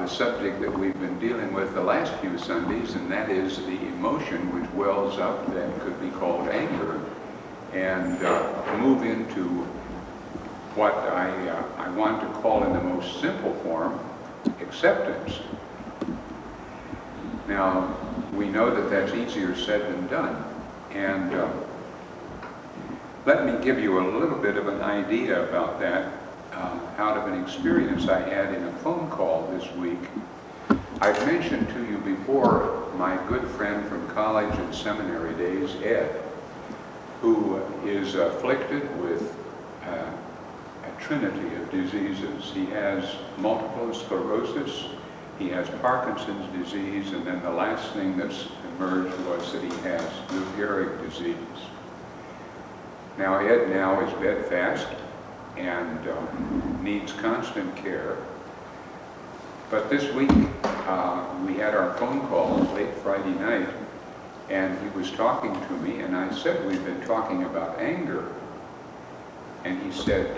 the subject that we've been dealing with the last few Sundays, and that is the emotion which wells up that could be called anger, and move into what I want to call in the most simple form, acceptance. Now, we know that that's easier said than done, and let me give you a little bit of an idea about that out of an experience I had in a phone call this week. I've mentioned to you before my good friend from college and seminary days, Ed, who is afflicted with a trinity of diseases. He has multiple sclerosis, he has Parkinson's disease, and then the last thing that's emerged was that he has Lou Gehrig disease. Now Ed now is bedfast and needs constant care. But this week we had our phone call late Friday night, and he was talking to me, and I said, we've been talking about anger. And he said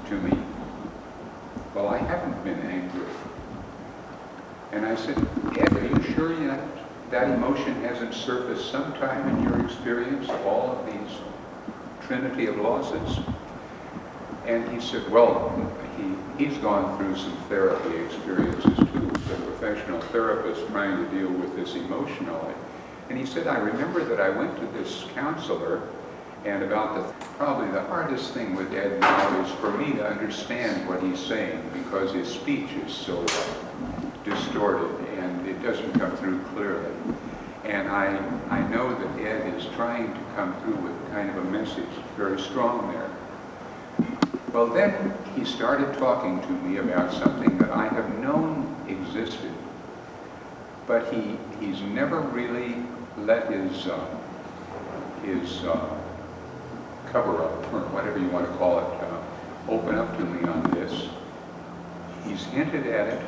to me, well, I haven't been angry. And I said, Ed, are you sure that emotion hasn't surfaced sometime in your experience of all of these trinity of losses? And he said, well, he's gone through some therapy experiences too, as a professional therapist trying to deal with this emotionally. And he said, I remember that I went to this counselor, and probably the hardest thing with Ed now is for me to understand what he's saying, because his speech is so distorted and it doesn't come through clearly. And I know that Ed is trying to come through with kind of a message very strong there. Well, then he started talking to me about something that I have known existed, but he's never really let his cover-up, or whatever you want to call it, open up to me on this. He's hinted at it.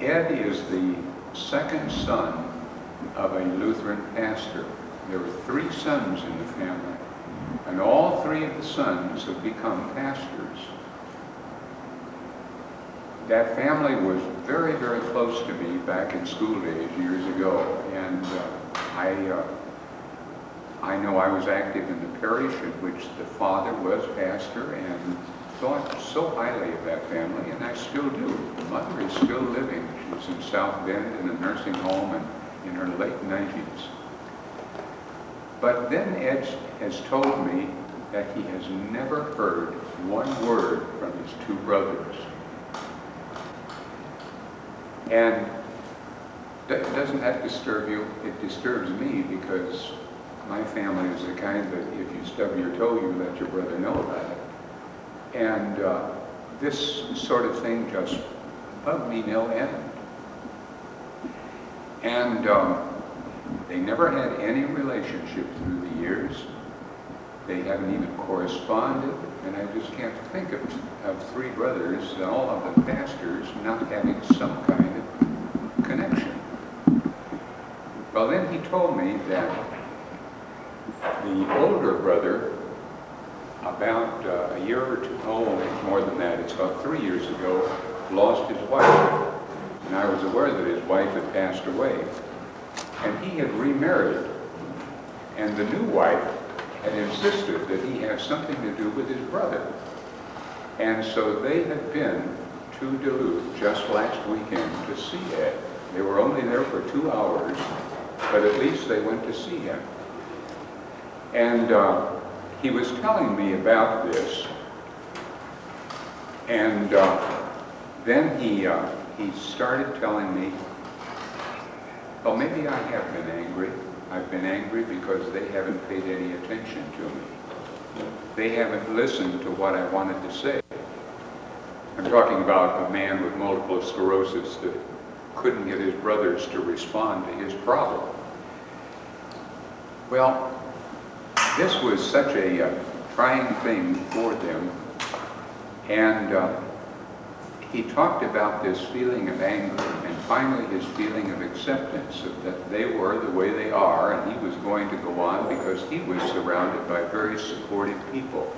Ed is the second son of a Lutheran pastor. There were 3 sons in the family, and all 3 of the sons have become pastors. That family was very, very close to me back in school days years ago, and I know I was active in the parish in which the father was pastor, and thought so highly of that family, and I still do. The mother is still living. She's in South Bend in a nursing home and in her late 90s. But then Ed has told me that he has never heard one word from his 2 brothers. And doesn't that disturb you? It disturbs me, because my family is the kind that if you stub your toe, you let your brother know about it. And this sort of thing just bugged me no end. And they never had any relationship through the years. They haven't even corresponded, and I just can't think of 3 brothers, all of them pastors, not having some kind of connection. Well, then he told me that the older brother, about a year or 2, more than that, it's about 3 years ago, lost his wife. And I was aware that his wife had passed away. And he had remarried. And the new wife had insisted that he have something to do with his brother. And so they had been to Duluth just last weekend to see Ed. They were only there for 2 hours, but at least they went to see him. And he was telling me about this, and then he started telling me, well, maybe I have been angry. I've been angry because they haven't paid any attention to me. They haven't listened to what I wanted to say. I'm talking about a man with multiple sclerosis that couldn't get his brothers to respond to his problem. Well, this was such a trying thing for them, and he talked about this feeling of anger, and finally his feeling of acceptance, of that they were the way they are, and he was going to go on because he was surrounded by very supportive people.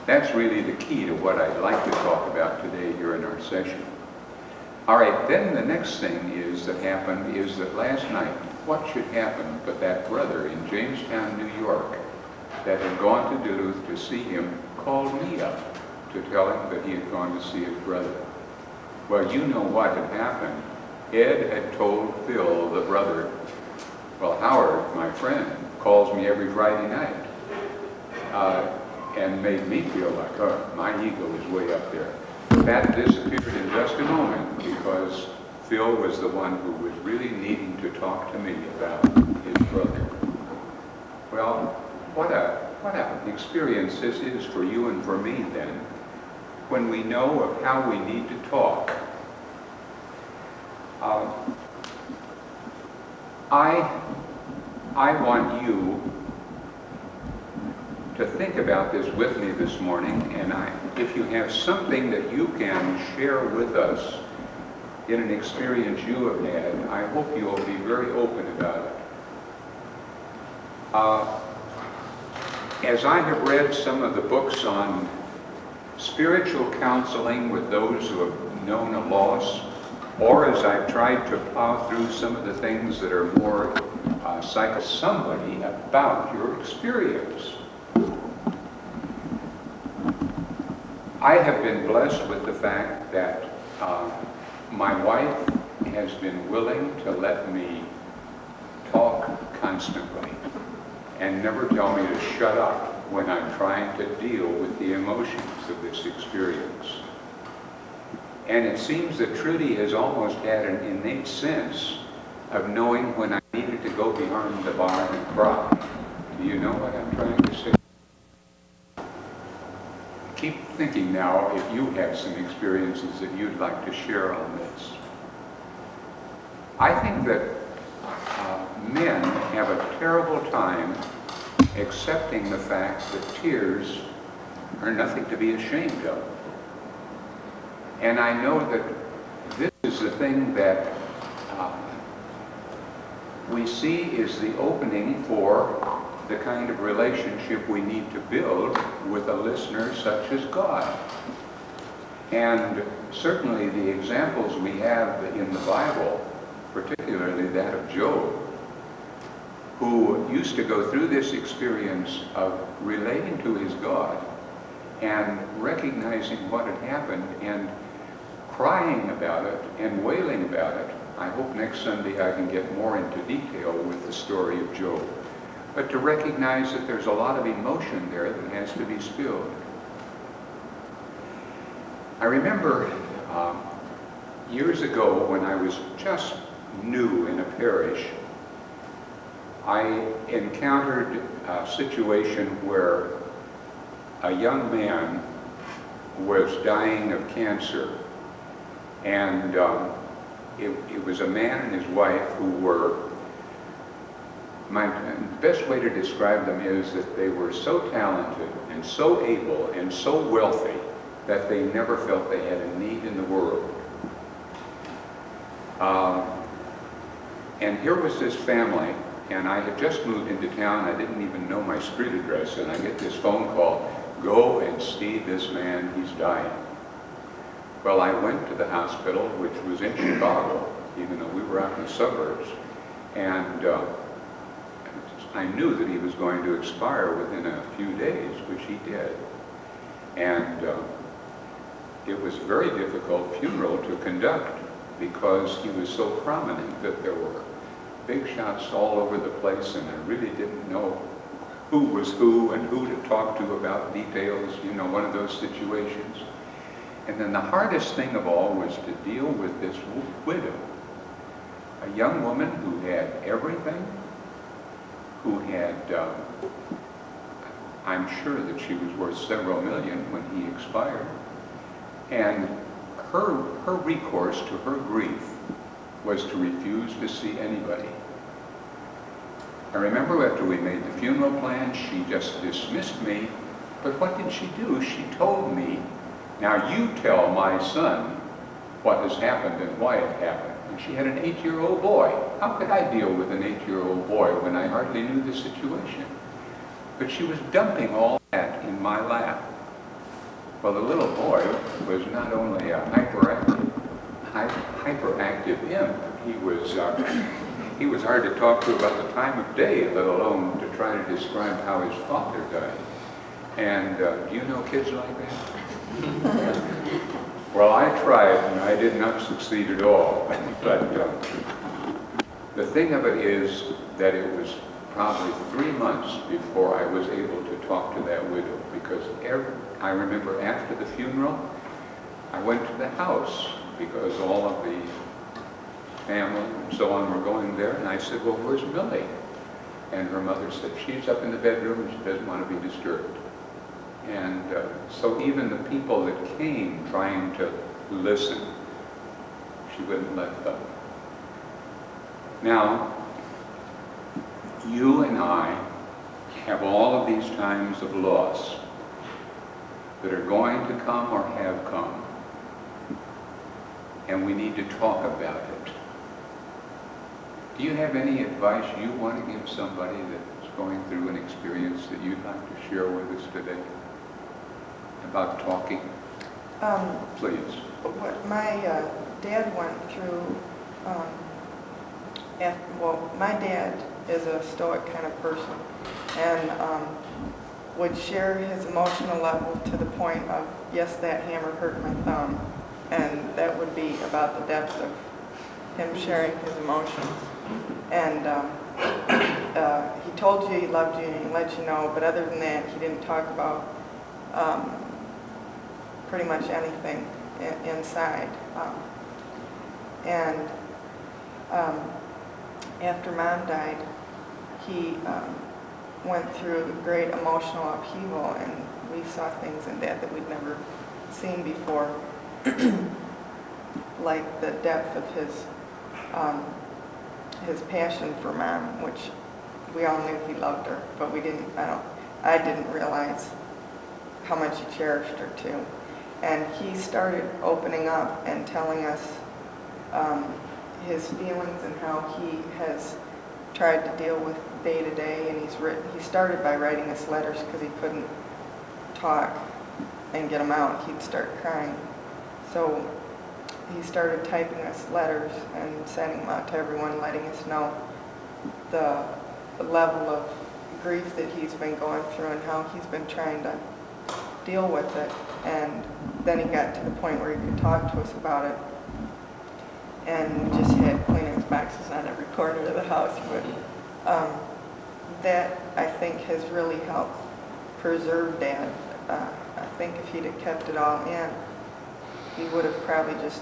That's really the key to what I'd like to talk about today here in our session. All right, then the next thing is that happened is that last night, what should happen but that brother in Jamestown, New York, that had gone to Duluth to see him, called me up to tell him that he had gone to see his brother. Well, you know what had happened. Ed had told Phil, the brother, well, Howard, my friend, calls me every Friday night, and made me feel like, oh, my ego is way up there. That disappeared in just a moment because Phil was the one who was really needing to talk to me about his brother. Well, what an experience this is for you and for me then, when we know of how we need to talk. I want you to think about this with me this morning, and if you have something that you can share with us in an experience you have had, I hope you will be very open about it. As I have read some of the books on spiritual counseling with those who have known a loss, or as I've tried to plow through some of the things that are more somebody about your experience. I have been blessed with the fact that my wife has been willing to let me talk constantly and never tell me to shut up when I'm trying to deal with the emotions of this experience. And it seems that Trudy has almost had an innate sense of knowing when I needed to go behind the bar and cry. Do you know what I'm trying to say? Keep thinking now if you have some experiences that you'd like to share on this. I think that men have a terrible time accepting the fact that tears are nothing to be ashamed of. And I know that this is the thing that we see is the opening for the kind of relationship we need to build with a listener such as God. And certainly the examples we have in the Bible, particularly that of Job, who used to go through this experience of relating to his God and recognizing what had happened and crying about it and wailing about it. I hope next Sunday I can get more into detail with the story of Job. But to recognize that there's a lot of emotion there that has to be spilled. I remember years ago when I was just new in a parish, I encountered a situation where a young man was dying of cancer. And it was a man and his wife who were, the best way to describe them is that they were so talented and so able and so wealthy that they never felt they had a need in the world. And here was this family, and I had just moved into town. I didn't even know my street address, and I get this phone call, go and see this man, he's dying. Well, I went to the hospital, which was in Chicago, even though we were out in the suburbs, and I knew that he was going to expire within a few days, which he did. And it was a very difficult funeral to conduct because he was so prominent that there were big shots all over the place, and I really didn't know who was who and who to talk to about details, you know, one of those situations. And then the hardest thing of all was to deal with this widow, a young woman who had everything, who had, I'm sure that she was worth several million when he expired, and her recourse to her grief was to refuse to see anybody. I remember after we made the funeral plan, she just dismissed me, but what did she do? She told me, now you tell my son what has happened and why it happened. And she had an 8-year-old boy. How could I deal with an 8-year-old boy when I hardly knew the situation? But she was dumping all that in my lap. Well, the little boy was not only a hyperactive imp, he was hard to talk to about the time of day, let alone to try to describe how his father died. And do you know kids like that? Well, I tried, and I did not succeed at all. But the thing of it is that it was probably 3 months before I was able to talk to that widow, because I remember after the funeral, I went to the house because all of the family and so on were going there, and I said, well, where's Millie? And her mother said, she's up in the bedroom and she doesn't want to be disturbed. And so even the people that came trying to listen, she wouldn't let them. Now, you and I have all of these times of loss that are going to come or have come, and we need to talk about it. Do you have any advice you want to give somebody that's going through an experience that you'd like to share with us today about talking? Please. What my dad went through, my dad is a stoic kind of person, and would share his emotional level to the point of, yes, that hammer hurt my thumb, and that would be about the depth of him sharing his emotions. And he told you he loved you and he let you know, but other than that, he didn't talk about pretty much anything inside. After Mom died, he went through great emotional upheaval, and we saw things in Dad that we'd never seen before, like the depth of his passion for Mom, which we all knew he loved her, but I didn't realize how much he cherished her too. And he started opening up and telling us his feelings and how he has tried to deal with day to day, and he started by writing us letters because he couldn't talk and get them out. He'd start crying. So he started typing us letters and sending them out to everyone, letting us know the level of grief that he's been going through and how he's been trying to deal with it. And then he got to the point where he could talk to us about it. And we just had Kleenex boxes on every corner of the house. But that, I think, has really helped preserve Dad. I think if he'd have kept it all in, he would have probably just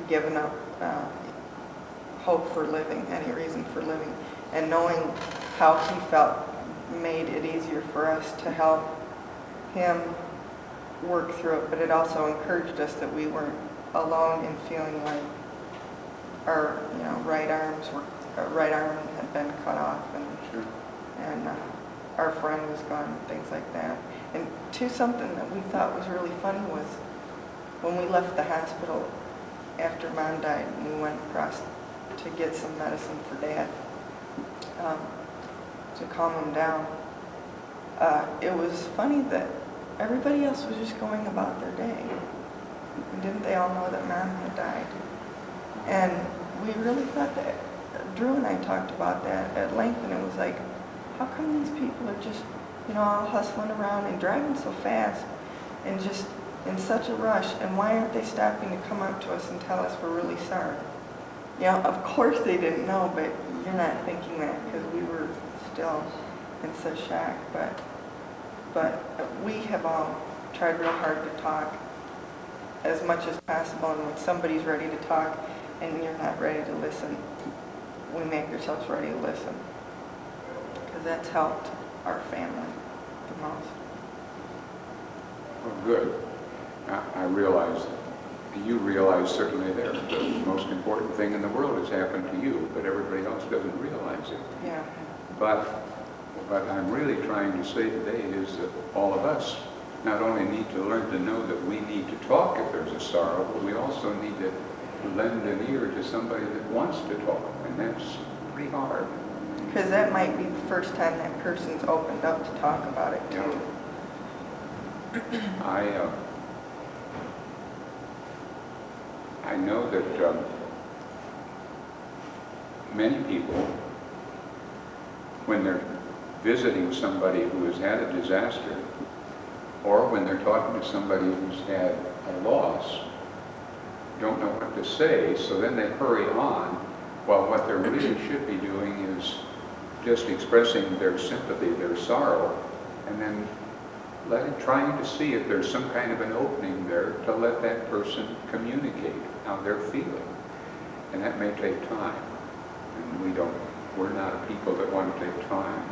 given up hope for living, any reason for living. And knowing how he felt made it easier for us to help him work through it, but it also encouraged us that we weren't alone in feeling like our right arm had been cut off, and Sure. and our friend was gone, and things like that. And something that we thought was really funny was when we left the hospital after Mom died, and we went across to get some medicine for Dad to calm him down. It was funny that everybody else was just going about their day. And didn't they all know that Mom had died? And we really thought that, Drew and I talked about that at length, and it was like, how come these people are just, all hustling around and driving so fast and just in such a rush, and why aren't they stopping to come up to us and tell us we're really sorry? Of course they didn't know, but you're not thinking that because we were still in such shock. But we have all tried real hard to talk as much as possible, and when somebody's ready to talk and you're not ready to listen, we make ourselves ready to listen, because that's helped our family the most. Well, good. I realize, you realize certainly there, the most important thing in the world has happened to you, but everybody else doesn't realize it. Yeah. But what I'm really trying to say today is that all of us not only need to learn to know that we need to talk if there's a sorrow, but we also need to lend an ear to somebody that wants to talk, and that's pretty hard. Because that might be the first time that person's opened up to talk about it too. Yeah. I know that many people, when they're visiting somebody who has had a disaster, or when they're talking to somebody who's had a loss, don't know what to say, so then they hurry on, while what they really should be doing is just expressing their sympathy, their sorrow, and then trying to see if there's some kind of an opening there to let that person communicate how they're feeling. And that may take time. And we're not a people that want to take time.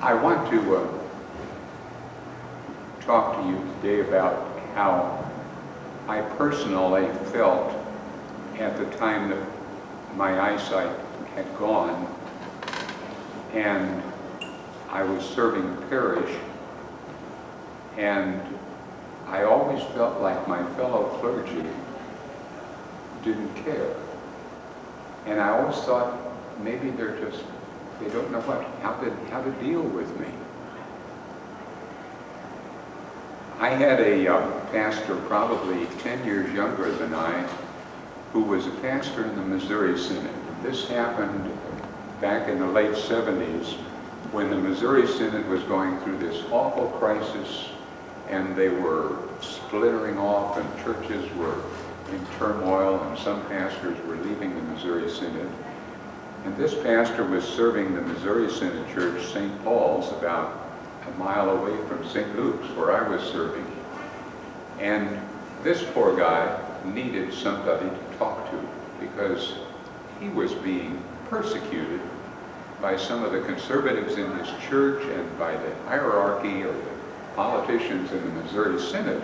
I want to talk to you today about how I personally felt at the time that my eyesight had gone and I was serving a parish, and I always felt like my fellow clergy didn't care. And I always thought maybe they don't know how to deal with me. I had a pastor probably 10 years younger than I who was a pastor in the Missouri Synod. This happened back in the late 70s when the Missouri Synod was going through this awful crisis, and they were splintering off and churches were in turmoil and some pastors were leaving the Missouri Synod. And this pastor was serving the Missouri Synod Church, St. Paul's, about a mile away from St. Luke's, where I was serving. And this poor guy needed somebody to talk to because he was being persecuted by some of the conservatives in his church and by the hierarchy or the politicians in the Missouri Synod.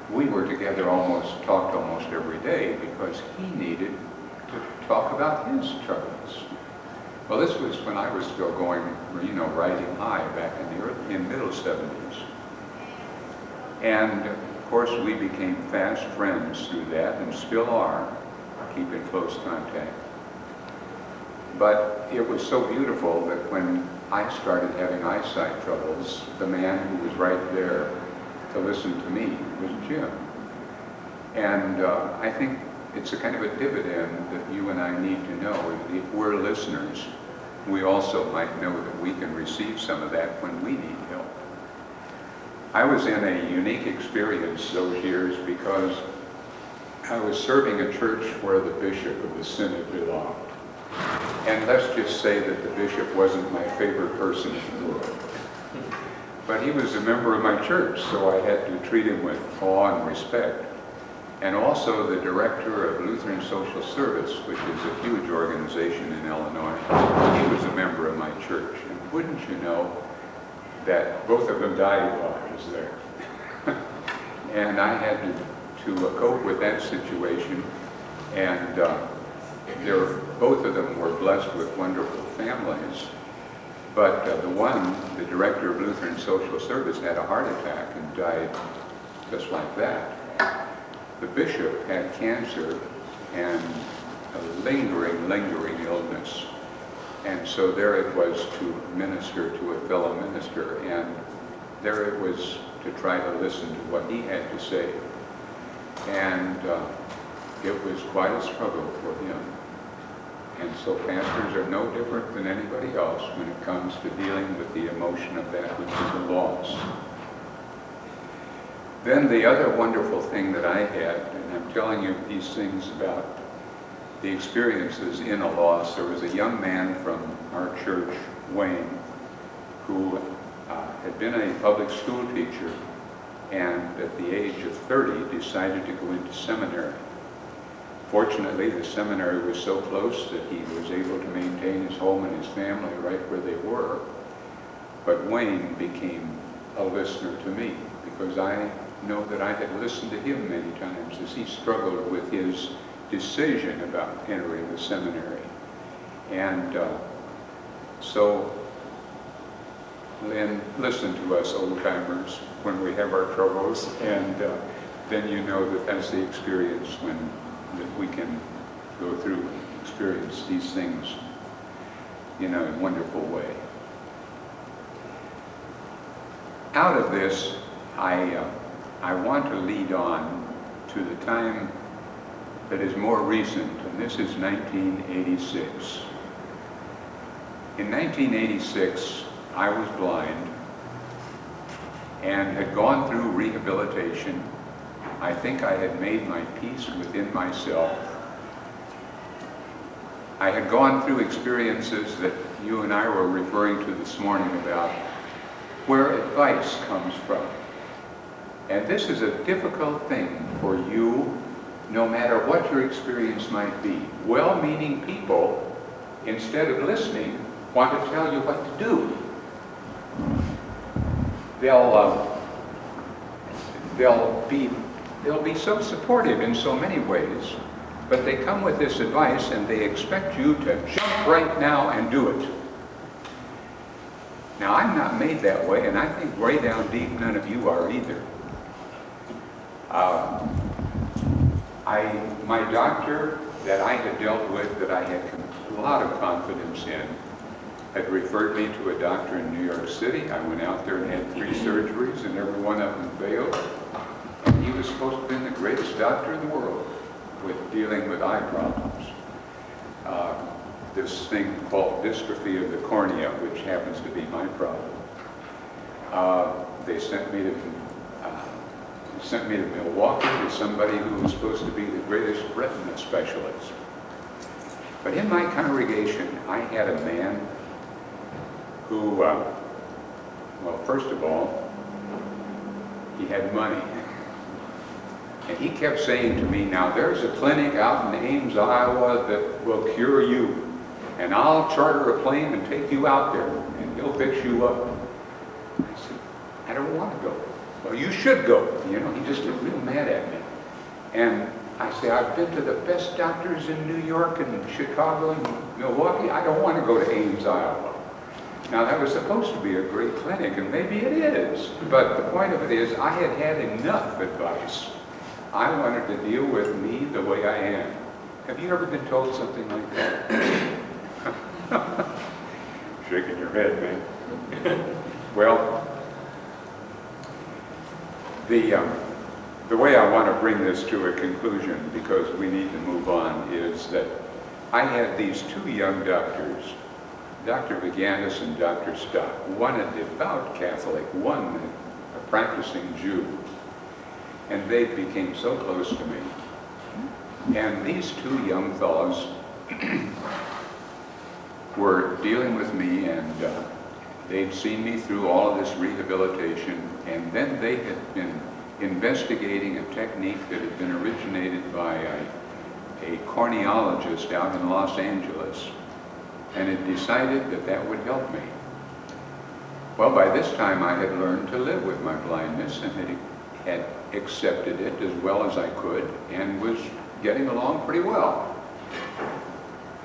We were together talked almost every day because he needed to talk about his troubles. Well, this was when I was still going, riding high back in middle 70s. And of course we became fast friends through that and still are, keeping close contact. But it was so beautiful that when I started having eyesight troubles, the man who was right there to listen to me was Jim. And I think it's a kind of a dividend that you and I need to know. If we're listeners, we also might know that we can receive some of that when we need help. I was in a unique experience those years because I was serving a church where the bishop of the synod belonged. And let's just say that the bishop wasn't my favorite person in the world. But he was a member of my church, so I had to treat him with awe and respect. And also the director of Lutheran Social Service, which is a huge organization in Illinois, he was a member of my church. And wouldn't you know that both of them died while I was there. And I had to cope with that situation. And both of them were blessed with wonderful families. But the director of Lutheran Social Service had a heart attack and died just like that. The bishop had cancer and a lingering illness. And so there it was to minister to a fellow minister, and there it was to try to listen to what he had to say. And it was quite a struggle for him. And so pastors are no different than anybody else when it comes to dealing with the emotion of that which is a loss. Then the other wonderful thing that I had, and I'm telling you these things about the experiences in a loss, there was a young man from our church, Wayne, who had been a public school teacher and at the age of 30 decided to go into seminary. Fortunately, the seminary was so close that he was able to maintain his home and his family right where they were. But Wayne became a listener to me because I know that I had listened to him many times as he struggled with his decision about entering the seminary. And so Lynn, listen to us old-timers when we have our troubles, and then you know that that's the experience that we can go through and experience these things. in a wonderful way. Out of this, I want to lead on to the time that is more recent, and this is 1986. In 1986, I was blind and had gone through rehabilitation. I think I had made my peace within myself. I had gone through experiences that you and I were referring to this morning about where advice comes from. And this is a difficult thing for you, no matter what your experience might be. Well-meaning people, instead of listening, want to tell you what to do. They'll be so supportive in so many ways, but they come with this advice and they expect you to jump right now and do it. Now, I'm not made that way, and I think way down deep none of you are either. My doctor that I had dealt with, that I had a lot of confidence in, had referred me to a doctor in New York City. I went out there and had 3 surgeries, and every one of them failed. And he was supposed to have been the greatest doctor in the world with dealing with eye problems. This thing called dystrophy of the cornea, which happens to be my problem. They sent me to Milwaukee to somebody who was supposed to be the greatest retina specialist. But in my congregation, I had a man who, well, first of all, he had money. And he kept saying to me, now there's a clinic out in Ames, Iowa that will cure you. And I'll charter a plane and take you out there, and he'll fix you up. I said, I don't want to go. Well, you should go. You know, he just got real mad at me. And I say, I've been to the best doctors in New York and Chicago and Milwaukee. I don't want to go to Ames, Iowa. Now, that was supposed to be a great clinic, and maybe it is. But the point of it is, I had had enough advice. I wanted to deal with me the way I am. Have you ever been told something like that? Shaking your head, man. Well, the way I want to bring this to a conclusion, because we need to move on, is that I had these 2 young doctors, Dr. Viganis and Dr. Stock, one a devout Catholic, one a practicing Jew, and they became so close to me. And these 2 young fellows were dealing with me, and they'd seen me through all of this rehabilitation, and then they had been investigating a technique that had been originated by a corneologist out in Los Angeles, and had decided that that would help me. Well, by this time I had learned to live with my blindness and had accepted it as well as I could and was getting along pretty well.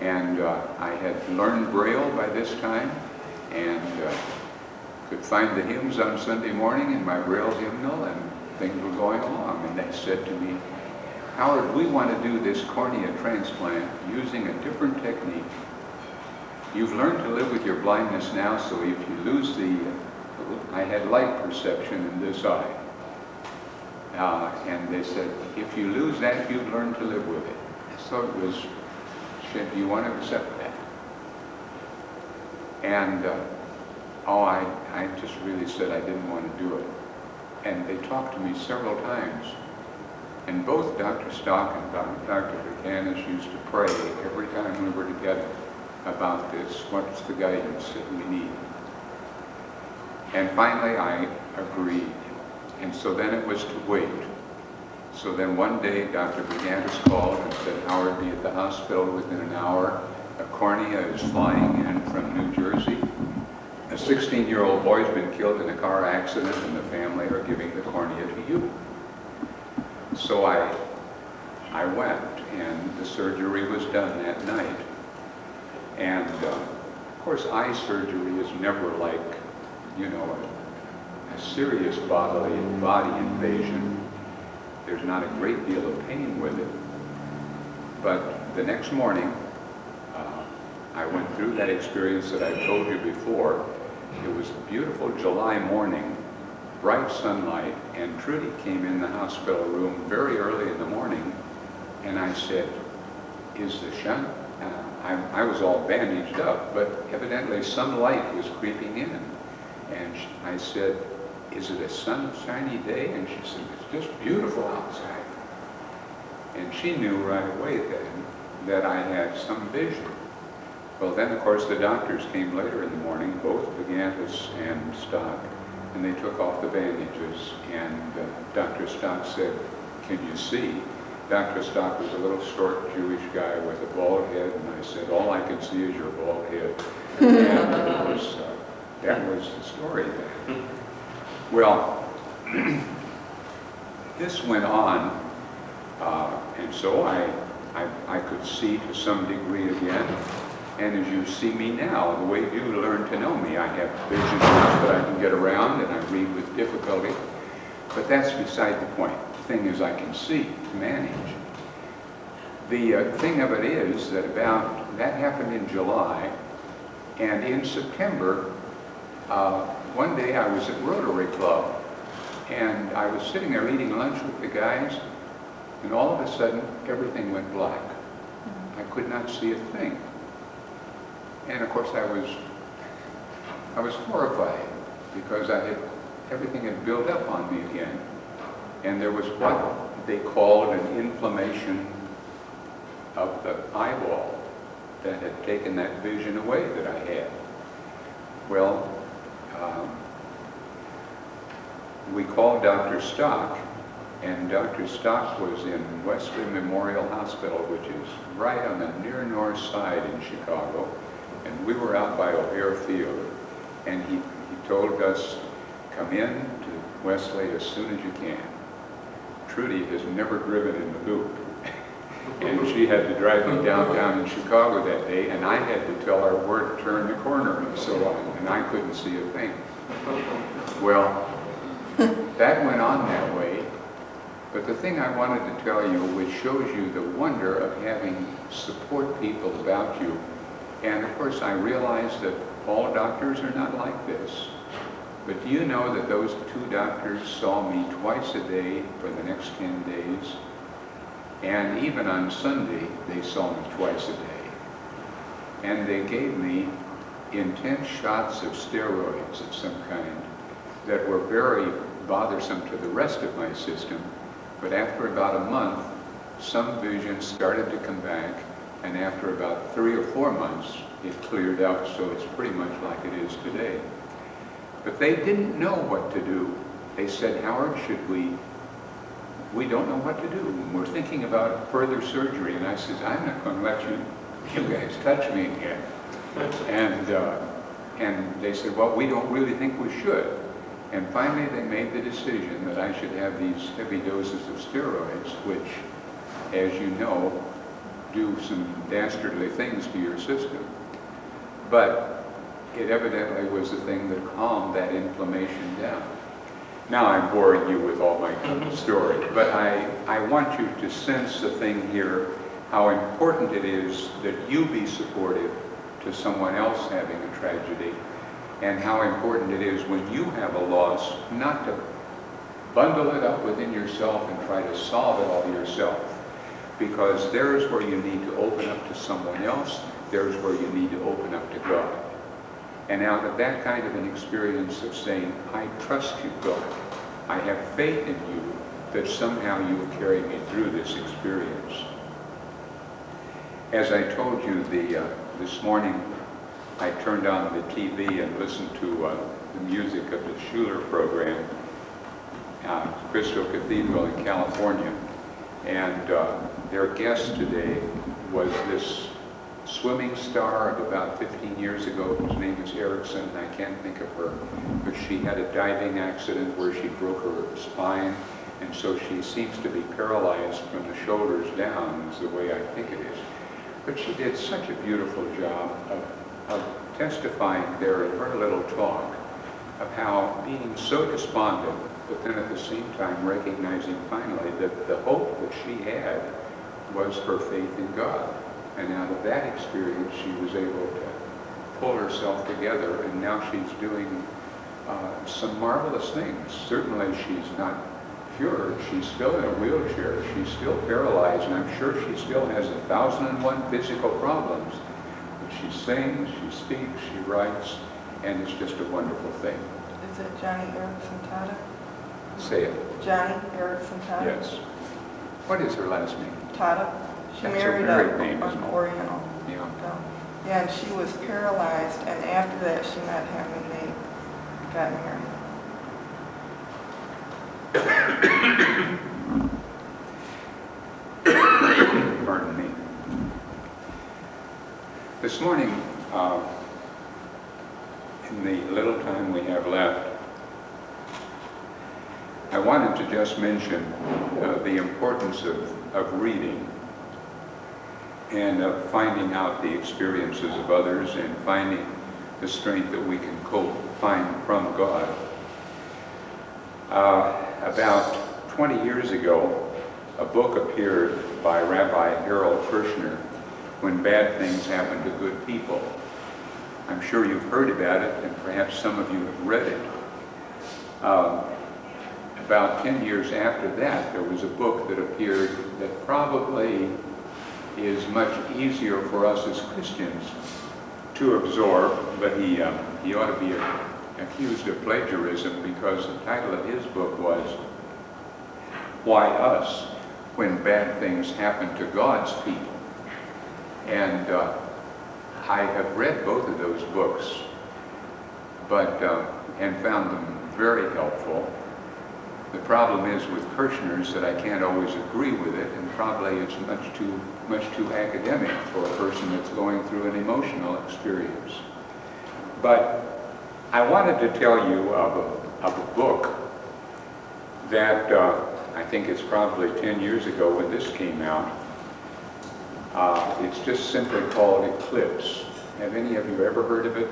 And I had learned Braille by this time and could find the hymns on Sunday morning in my Braille hymnal, and things were going along. And they said to me, Howard, we want to do this cornea transplant using a different technique. You've learned to live with your blindness now, so if you lose I had light perception in this eye. And they said, if you lose that, you've learned to live with it. So it was, said, do you want to accept that? And I just really said I didn't want to do it. And they talked to me several times. And both Dr. Stock and Dr. Viganis used to pray every time we were together about this. What's the guidance that we need? And finally I agreed. And so then it was to wait. So then one day Dr. Viganis called and said, Howard, be at the hospital within an hour. A cornea is flying in from New Jersey. A 16-year-old boy's been killed in a car accident, and the family are giving the cornea to you. So I went, and the surgery was done that night. And of course, eye surgery is never like, you know, a serious body invasion. There's not a great deal of pain with it. But the next morning, I went through that experience that I told you before. It was a beautiful July morning, bright sunlight, and Trudy came in the hospital room very early in the morning, and I said, is the sun? I was all bandaged up, but evidently some light was creeping in. And I said, is it a sunshiny day? And she said, it's just beautiful outside. And she knew right away then that I had some vision. Well, then, of course, the doctors came later in the morning, both Vigantis and Stock, and they took off the bandages. And Dr. Stock said, can you see? Dr. Stock was a little short Jewish guy with a bald head, and I said, all I can see is your bald head. And of course, that was the story then. Well, this went on, and so I could see to some degree again. And as you see me now, the way you learn to know me, I have vision enough that I can get around and I read with difficulty. But that's beside the point. The thing is I can see to manage. The thing of it is that that happened in July, and in September, one day I was at Rotary Club, and I was sitting there eating lunch with the guys, and all of a sudden, everything went black. I could not see a thing. And of course, I was horrified because everything had built up on me again. And there was what they called an inflammation of the eyeball that had taken that vision away that I had. Well, we called Dr. Stock, and Dr. Stock was in Wesley Memorial Hospital, which is right on the near north side in Chicago. And we were out by O'Hare Field, and he told us, come in to Wesley as soon as you can. Trudy has never driven in the loop, and she had to drive me downtown in Chicago that day, and I had to tell her where to turn the corner and so on, and I couldn't see a thing. Well, that went on that way, but the thing I wanted to tell you, which shows you the wonder of having support people about you. And of course, I realize that all doctors are not like this. But do you know that those two doctors saw me twice a day for the next 10 days? And even on Sunday, they saw me twice a day. And they gave me intense shots of steroids of some kind that were very bothersome to the rest of my system. But after about a month, some vision started to come back. And after about 3 or 4 months, it cleared up, so it's pretty much like it is today. But they didn't know what to do. They said, Howard, we don't know what to do. We're thinking about further surgery. And I said, I'm not going to let you guys touch me again. And they said, well, we don't really think we should. And finally, they made the decision that I should have these heavy doses of steroids, which, as you know, do some dastardly things to your system. But it evidently was the thing that calmed that inflammation down. Now I'm boring you with all my story, but I want you to sense the thing here, how important it is that you be supportive to someone else having a tragedy, and how important it is when you have a loss not to bundle it up within yourself and try to solve it all yourself. Because there's where you need to open up to someone else, there's where you need to open up to God. And out of that kind of an experience of saying, I trust you, God, I have faith in you, that somehow you will carry me through this experience. As I told you this morning, I turned on the TV and listened to the music of the Schuller program, Crystal Cathedral in California. And their guest today was this swimming star of about 15 years ago, whose name is Erickson, and I can't think of her, but she had a diving accident where she broke her spine, and so she seems to be paralyzed from the shoulders down, is the way I think it is. But she did such a beautiful job of testifying there in her little talk of how being so despondent, but then at the same time recognizing finally that the hope that she had was her faith in God. And out of that experience, she was able to pull herself together, and now she's doing some marvelous things. Certainly she's not cured. She's still in a wheelchair. She's still paralyzed, and I'm sure she still has 1,001 physical problems. But she sings, she speaks, she writes, and it's just a wonderful thing. Is it Johnny Erickson Tata? Say it. Johnny Erickson Tata? Yes. What is her last name? Tata. She That's a married married name, isn't an it? Oriental. Yeah. Yeah, and she was paralyzed, and after that she met him and they got married. Pardon me. This morning, in the little time we have left, I wanted to just mention the importance of reading and of finding out the experiences of others and finding the strength that we can find from God. About 20 years ago, a book appeared by Rabbi Harold Kirshner, When Bad Things Happen to Good People. I'm sure you've heard about it, and perhaps some of you have read it. About 10 years after that, there was a book that appeared that probably is much easier for us as Christians to absorb, but he ought to be accused of plagiarism, because the title of his book was Why Us When Bad Things Happen to God's People. And I have read both of those books, and found them very helpful. The problem is with Kirshner's that I can't always agree with it, and probably it's much too academic for a person that's going through an emotional experience. But I wanted to tell you of a book that I think it's probably 10 years ago when this came out. It's just simply called Eclipse. Have any of you ever heard of it?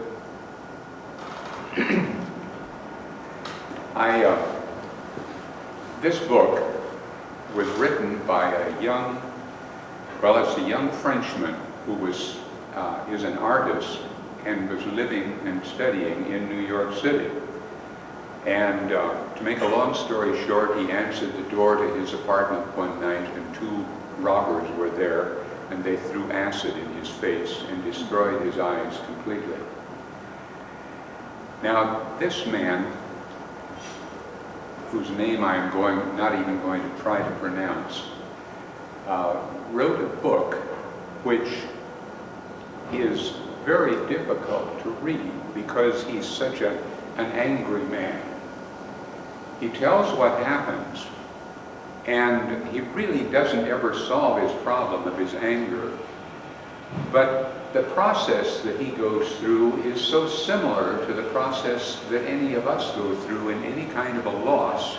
This book was written by a young Frenchman who is an artist and was living and studying in New York City. And to make a long story short, he answered the door to his apartment one night, and two robbers were there, and they threw acid in his face and destroyed his eyes completely. Now, this man, whose name I'm not even going to try to pronounce, wrote a book which is very difficult to read because he's such an angry man. He tells what happens, and he really doesn't ever solve his problem of his anger. But the process that he goes through is so similar to the process that any of us go through in any kind of a loss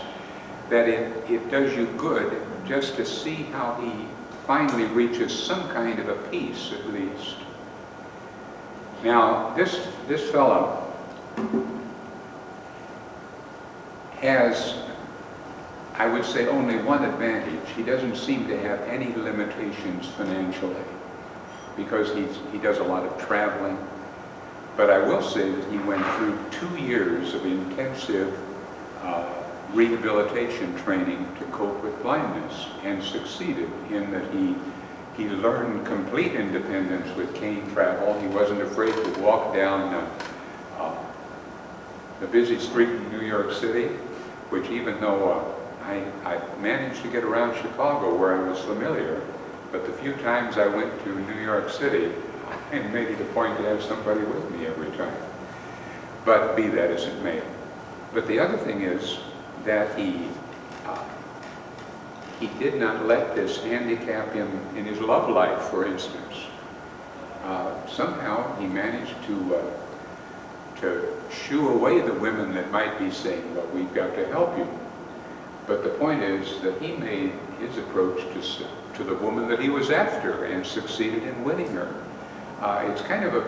that it does you good just to see how he finally reaches some kind of a peace, at least. Now, this fellow has, I would say, only one advantage. He doesn't seem to have any limitations financially, because he does a lot of traveling. But I will say that he went through 2 years of intensive rehabilitation training to cope with blindness, and succeeded in that he learned complete independence with cane travel. He wasn't afraid to walk down the busy street in New York City, which even though I managed to get around Chicago where I was familiar, but the few times I went to New York City, I made it a point to have somebody with me every time. But be that as it may. But the other thing is that he did not let this handicap him in his love life, for instance. Somehow he managed to shoo away the women that might be saying, well, we've got to help you. But the point is that he made his approach to the woman that he was after and succeeded in winning her. It's kind of a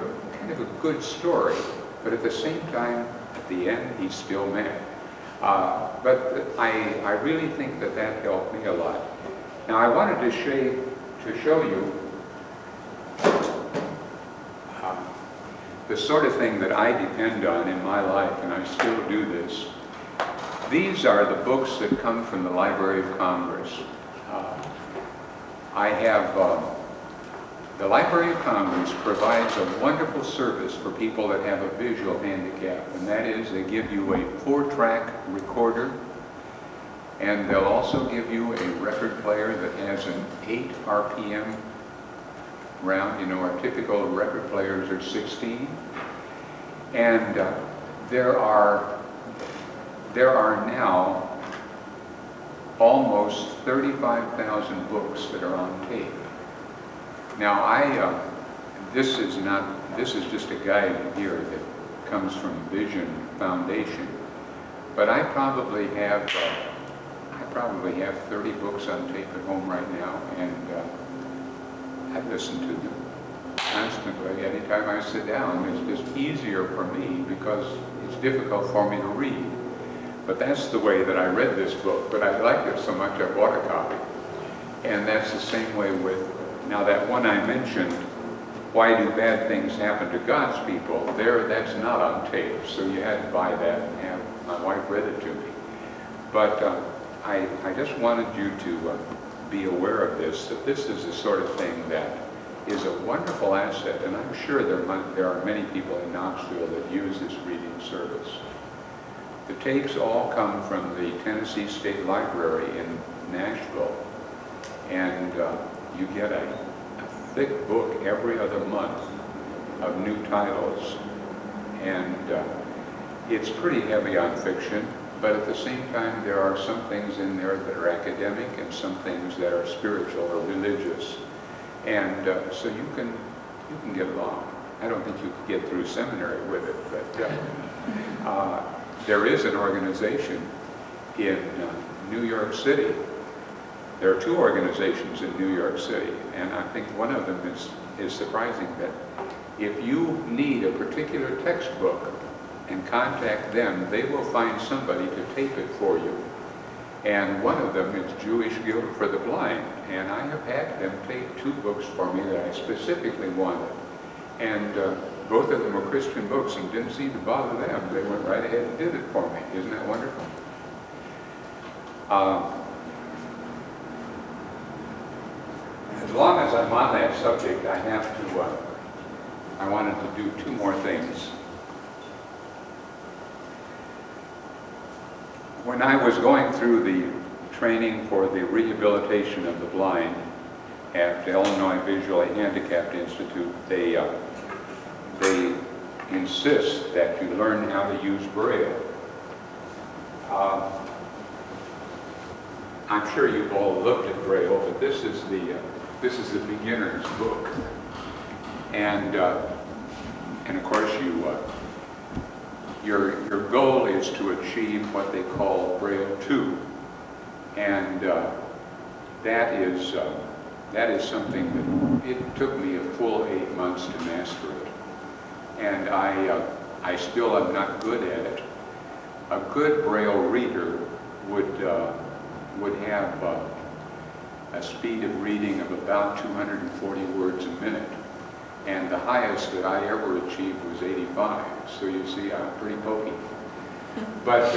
good story, but at the same time, at the end, he's still mad. But I really think that helped me a lot. Now, I wanted to show you the sort of thing that I depend on in my life, and I still do this. These are the books that come from the Library of Congress. I have, the Library of Congress provides a wonderful service for people that have a visual handicap, and that is they give you a 4-track recorder, and they'll also give you a record player that has an 8 RPM round. You know, our typical record players are 16. And there are now almost 35,000 books that are on tape. Now this is just a guide here that comes from Vision Foundation, but I probably have 30 books on tape at home right now, and I listen to them constantly. Anytime I sit down, it's just easier for me because it's difficult for me to read. But that's the way that I read this book, but I liked it so much I bought a copy. And that's the same way with, now that one I mentioned, Why Do Bad Things Happen to God's People? That's not on tape, so you had to buy that and have my wife read it to me. But I just wanted you to be aware of this, that this is the sort of thing that is a wonderful asset, and I'm sure there are many people in Knoxville that use this reading service. The tapes all come from the Tennessee State Library in Nashville, and you get a thick book every other month of new titles, and it's pretty heavy on fiction, but at the same time there are some things in there that are academic and some things that are spiritual or religious, and so you can get along. I don't think you could get through seminary with it, but there is an organization in New York City. There are 2 organizations in New York City, and I think one of them is surprising, that if you need a particular textbook and contact them, they will find somebody to tape it for you. And one of them is Jewish Guild for the Blind, and I have had them tape 2 books for me that I specifically wanted. And both of them were Christian books and didn't seem to bother them. They went right ahead and did it for me. Isn't that wonderful? As long as I'm on that subject, I wanted to do 2 more things. When I was going through the training for the rehabilitation of the blind at the Illinois Visually Handicapped Institute, they insist that you learn how to use Braille. I'm sure you've all looked at Braille, but this is the beginner's book, and of course your goal is to achieve what they call Braille 2, and that is something that it took me a full 8 months to master it, and I still am not good at it. A good Braille reader would have a speed of reading of about 240 words a minute. And the highest that I ever achieved was 85. So you see, I'm pretty pokey. But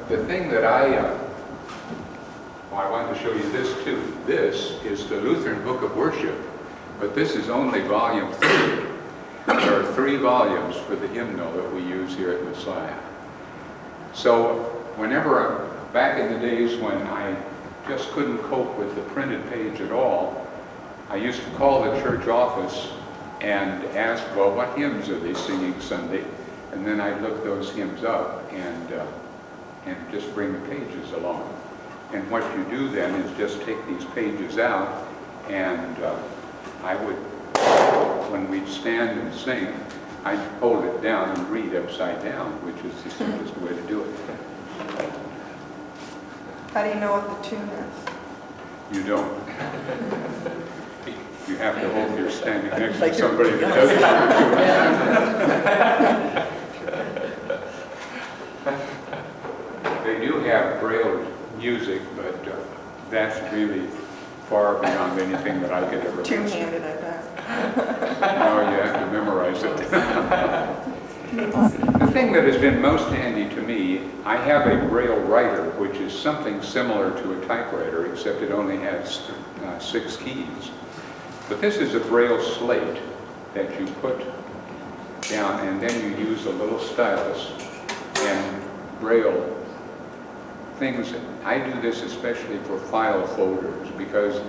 the thing that I wanted to show you this too. This is the Lutheran Book of Worship, but this is only volume 3. There are 3 volumes for the hymnal that we use here at Messiah. So whenever, back in the days when I just couldn't cope with the printed page at all, I used to call the church office and ask, well, what hymns are they singing Sunday? And then I'd look those hymns up and just bring the pages along. And what you do then is just take these pages out, and I would, when we'd stand and sing, I'd hold it down and read upside down, which is the simplest way to do it. How do you know what the tune is? You don't. You have to hope you're standing next to somebody that doesn't know. They do have Braille music, but that's really far beyond anything that I could ever listen. Two-handed, I bet. No, you have to memorize it. The thing that has been most handy to me, I have a Braille writer, which is something similar to a typewriter, except it only has 6 keys. But this is a Braille slate that you put down, and then you use a little stylus and Braille things. I do this especially for file folders, because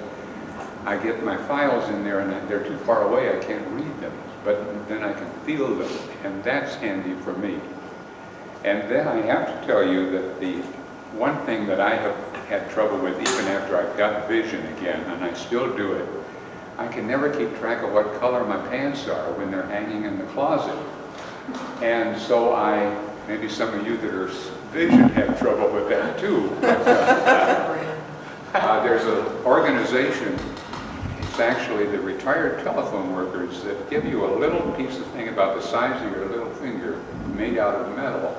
I get my files in there and they're too far away, I can't read them, but then I can feel them, and that's handy for me. And then I have to tell you that the one thing that I have had trouble with, even after I've got vision again, and I still do it, I can never keep track of what color my pants are when they're hanging in the closet. And so maybe some of you that are vision have trouble with that too. There's an organization, it's actually the retired telephone workers, that give you a little piece of thing about the size of your little finger made out of metal,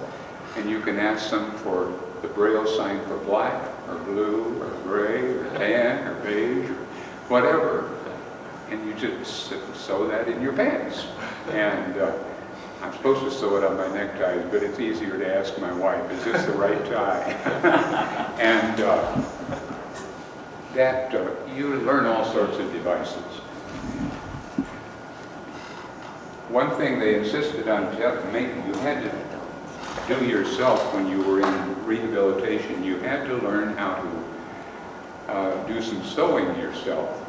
and you can ask them for the Braille sign for black or blue or gray or tan or beige or whatever, and you just sew that in your pants. And I'm supposed to sew it on my neckties, but it's easier to ask my wife, is this the right tie? And you learn all sorts of devices. One thing they insisted on making, you had to do yourself when you were in rehabilitation. You had to learn how to do some sewing yourself.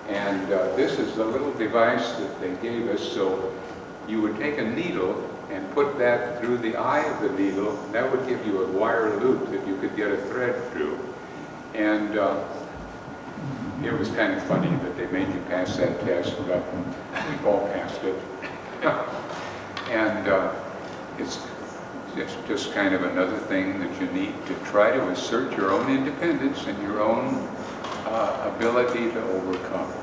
And this is the little device that they gave us. So you would take a needle and put that through the eye of the needle. That would give you a wire loop that you could get a thread through. And it was kind of funny that they made you pass that test, but we all passed it. And it's just kind of another thing that you need to try to assert your own independence and your own ability to overcome.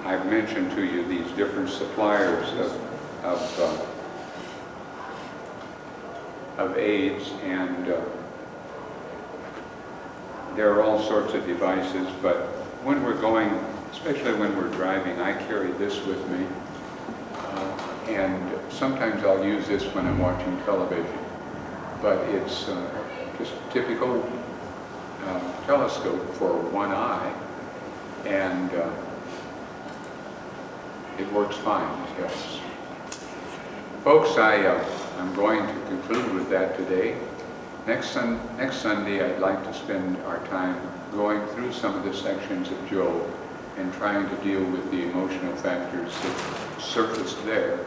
I've mentioned to you these different suppliers of aids, and there are all sorts of devices, but when we're going, especially when we're driving, I carry this with me, and sometimes I'll use this when I'm watching television, but it's just a typical telescope for one eye, and it works fine, yes. Folks, I'm going to conclude with that today. Next Sunday, I'd like to spend our time going through some of the sections of Job and trying to deal with the emotional factors that surfaced there.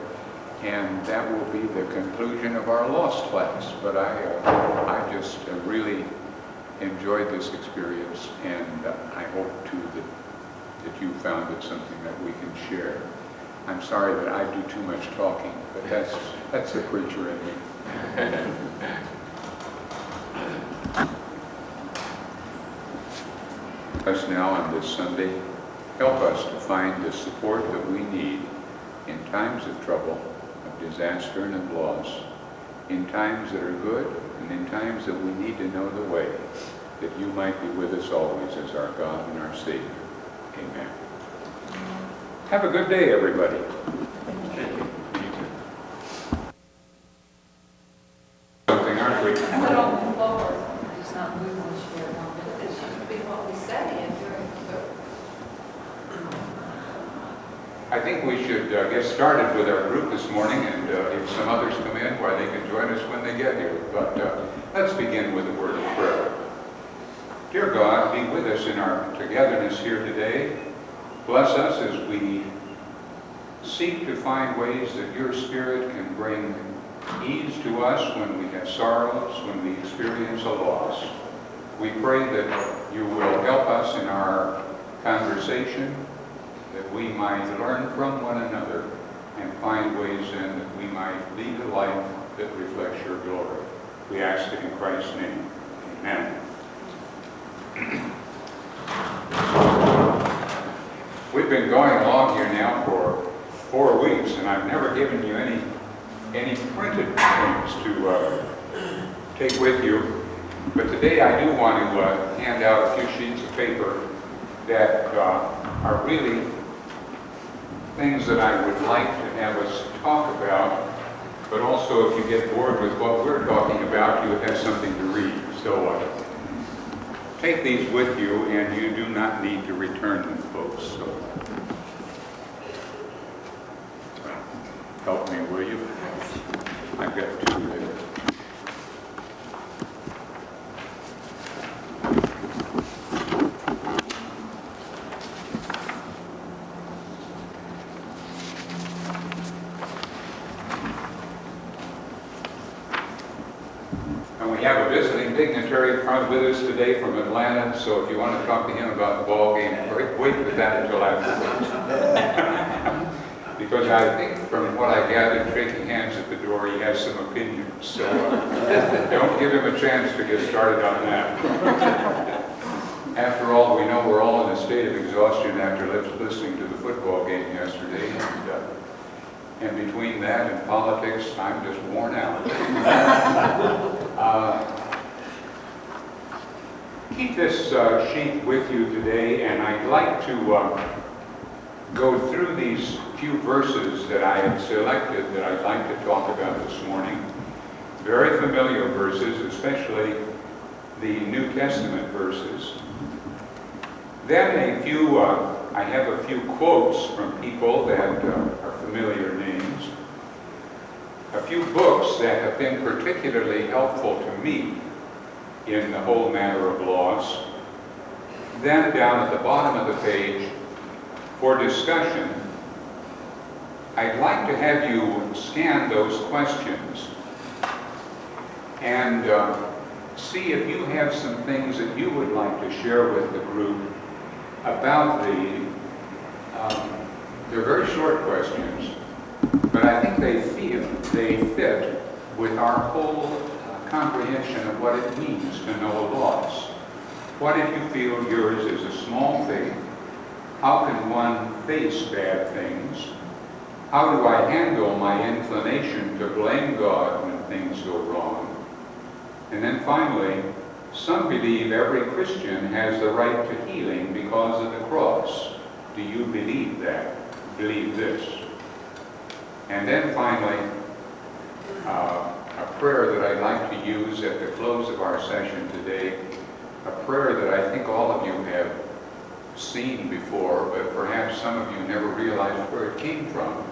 And that will be the conclusion of our Lost class. But I just really enjoyed this experience, and I hope too that you found it something that we can share. I'm sorry that I do too much talking, but that's the preacher in me. Us now on this Sunday, help us to find the support that we need in times of trouble, of disaster and of loss, in times that are good and in times that we need to know the way, that you might be with us always as our God and our Savior. Amen. Have a good day, everybody. Something, aren't we? Put it on the floor. It's not moving when she did it. It should be what we say during the. I think we should get started with our group this morning, and if some others come in, why, they can join us when they get here. But let's begin with a word of prayer. Dear God, be with us in our togetherness here today. Bless us as we seek to find ways that your Spirit can bring ease to us when we have sorrows, when we experience a loss. We pray that you will help us in our conversation, that we might learn from one another and find ways in that we might lead a life that reflects your glory. We ask it in Christ's name. Amen. We've been going along here now for 4 weeks, and I've never given you any printed things to take with you. But today I do want to hand out a few sheets of paper that are really things that I would like to have us talk about, but also if you get bored with what we're talking about, you have something to read. So take these with you, and you do not need to return them, folks. So help me, will you? I've got 2 there. And we have a visiting dignitary with us today from Atlanta, so if you want to talk to him about the ball game, wait with that until afterwards. Because I think from what I gathered, shaking hands at the door, he has some opinions. So don't give him a chance to get started on that. After all, we know we're all in a state of exhaustion after listening to the football game yesterday. And between that and politics, I'm just worn out. Keep this sheet with you today, and I'd like to go through these few verses that I have selected that I'd like to talk about this morning. Very familiar verses, especially the New Testament verses. Then I have a few quotes from people that are familiar names. A few books that have been particularly helpful to me in the whole matter of loss. Then down at the bottom of the page, for discussion, I'd like to have you scan those questions and see if you have some things that you would like to share with the group about they're very short questions, but I think they fit with our whole comprehension of what it means to know a loss. What if you feel yours is a small faith? How can one face bad things? How do I handle my inclination to blame God when things go wrong? And then finally, some believe every Christian has the right to healing because of the cross. Do you believe that? Believe this? And then finally, a prayer that I'd like to use at the close of our session today, a prayer that I think all of you have seen before, but perhaps some of you never realized where it came from.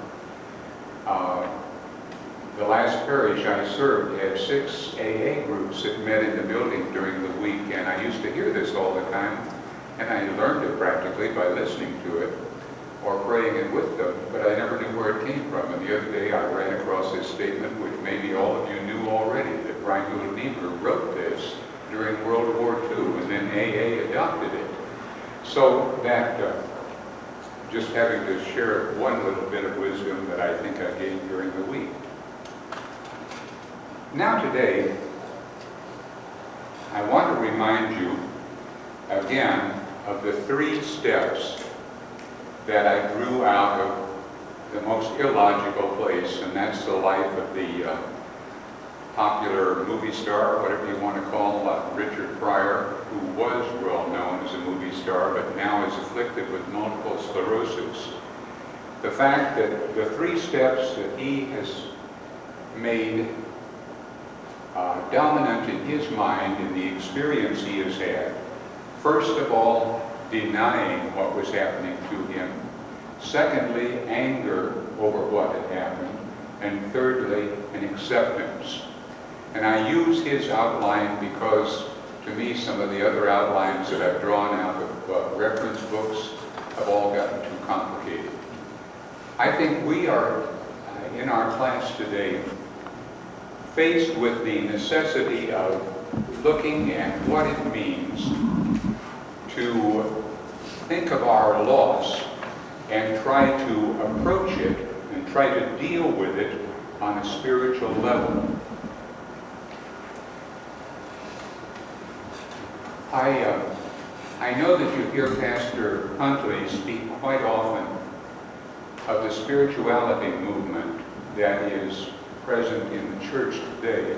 The last parish I served had 6 AA groups that met in the building during the week, and I used to hear this all the time, and I learned it practically by listening to it or praying it with them, but I never knew where it came from. And the other day I ran across this statement, which maybe all of you knew already, that Reinhold Niebuhr wrote this during World War II, and then AA adopted it. So that, just having to share one little bit of wisdom that I think I gained during the week. Now today, I want to remind you again of the 3 steps that I drew out of the most illogical place, and that's the life of the popular movie star, whatever you want to call Richard Pryor, who was well known as a movie star, but now is afflicted with multiple sclerosis. The fact that the 3 steps that he has made dominant in his mind in the experience he has had. First of all, denying what was happening to him. Secondly, anger over what had happened. And thirdly, an acceptance. And I use his outline because, to me, some of the other outlines that I've drawn out of reference books have all gotten too complicated. I think we are, in our class today, faced with the necessity of looking at what it means to think of our loss and try to approach it and try to deal with it on a spiritual level. I know that you hear Pastor Huntley speak quite often of the spirituality movement that is present in the church today.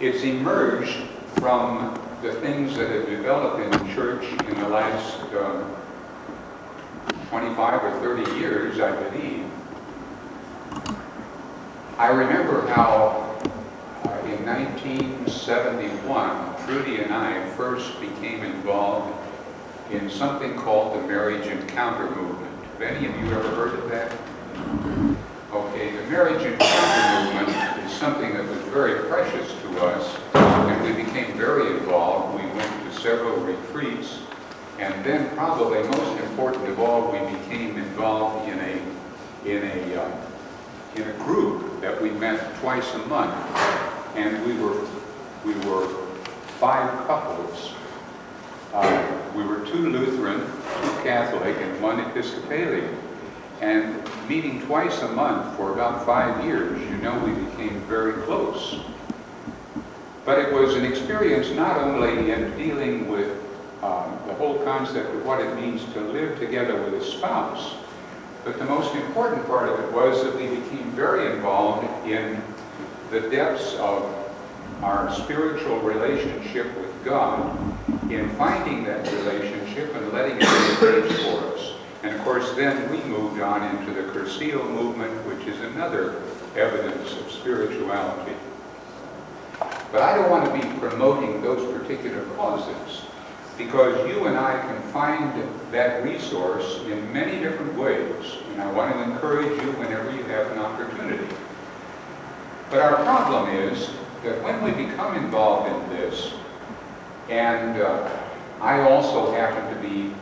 It's emerged from the things that have developed in the church in the last 25 or 30 years, I believe. I remember how in 1971, Trudy and I first became involved in something called the Marriage Encounter Movement. Have any of you ever heard of that? Okay, the Marriage Encounter Movement is something that was very precious to us, and we became very involved. We went to several retreats, and then probably most important of all, we became involved in a group that we met twice a month, and we were 5 couples. We were 2 Lutheran, 2 Catholic, and 1 Episcopalian. And meeting twice a month for about 5 years, you know, we became very close. But it was an experience not only in dealing with the whole concept of what it means to live together with a spouse, but the most important part of it was that we became very involved in the depths of our spiritual relationship with God, in finding that relationship and letting it be a bridge for us. And of course, then we moved on into the Cursillo movement, which is another evidence of spirituality. But I don't want to be promoting those particular causes, because you and I can find that resource in many different ways, and I want to encourage you whenever you have an opportunity. But our problem is that when we become involved in this, and I also happen to be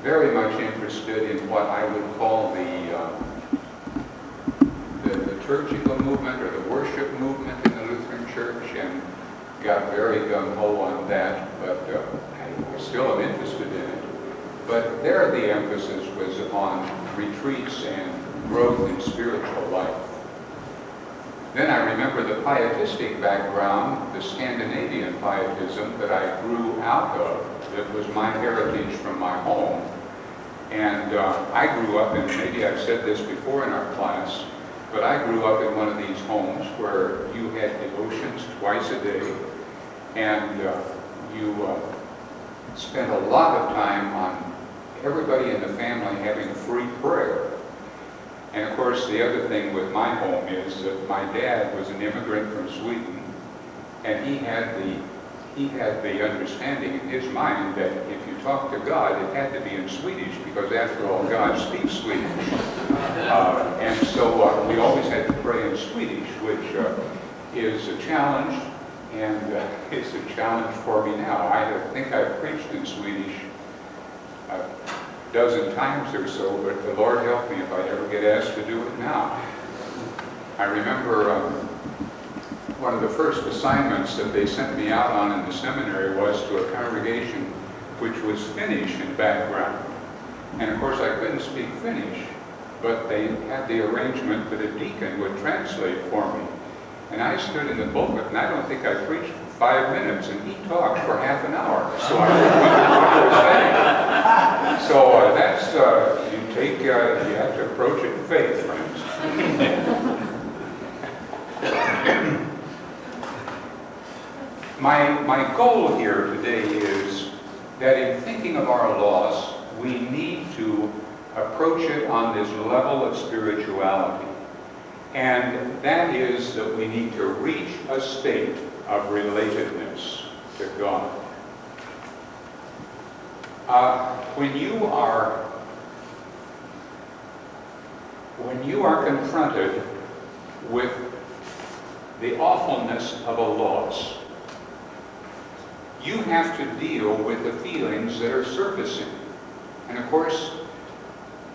very much interested in what I would call the liturgical movement or the worship movement in the Lutheran Church, and got very gung-ho on that, but I still am interested in it. But there the emphasis was upon retreats and growth in spiritual life. Then I remember the pietistic background, the Scandinavian pietism that I grew out of, that was my heritage from my home. And I grew up in, maybe I've said this before in our class, but I grew up in one of these homes where you had devotions twice a day, and you spent a lot of time on everybody in the family having free prayer. And of course, the other thing with my home is that my dad was an immigrant from Sweden, and he had the understanding in his mind that if you talk to God, it had to be in Swedish, because after all, God speaks Swedish. And so we always had to pray in Swedish, which is a challenge, and it's a challenge for me now. I think I've preached in Swedish a dozen times or so, but the Lord help me if I ever get asked to do it now. I remember one of the first assignments that they sent me out on in the seminary was to a congregation which was Finnish in background. And of course I couldn't speak Finnish, but they had the arrangement that a deacon would translate for me. And I stood in the pulpit, and I don't think I preached for 5 minutes, and he talked for half an hour. So I remembered what I was saying. So that's, you have to approach it in faith, friends. My goal here today is that in thinking of our loss, we need to approach it on this level of spirituality. And that is that we need to reach a state of relatedness to God. When you are confronted with the awfulness of a loss, you have to deal with the feelings that are surfacing. And of course,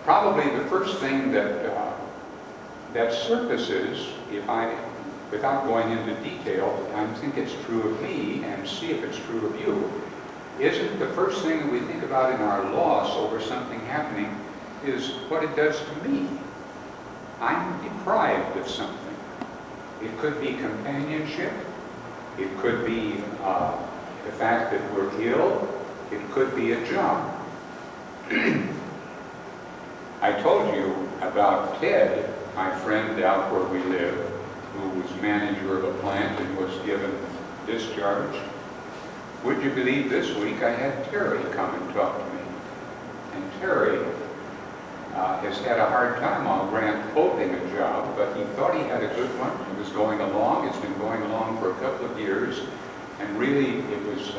probably the first thing that surfaces, without going into detail, I think it's true of me, and see if it's true of you, isn't the first thing that we think about in our loss over something happening is what it does to me. I'm deprived of something. It could be companionship. It could be the fact that we're ill. It could be a job. I told you about Ted, my friend out where we live, who was manager of a plant and was given discharge. Would you believe this week I had Terry come and talk to me? And Terry has had a hard time on Grant holding a job, but he thought he had a good one. He was going along. It's been going along for a couple of years. And really, it was,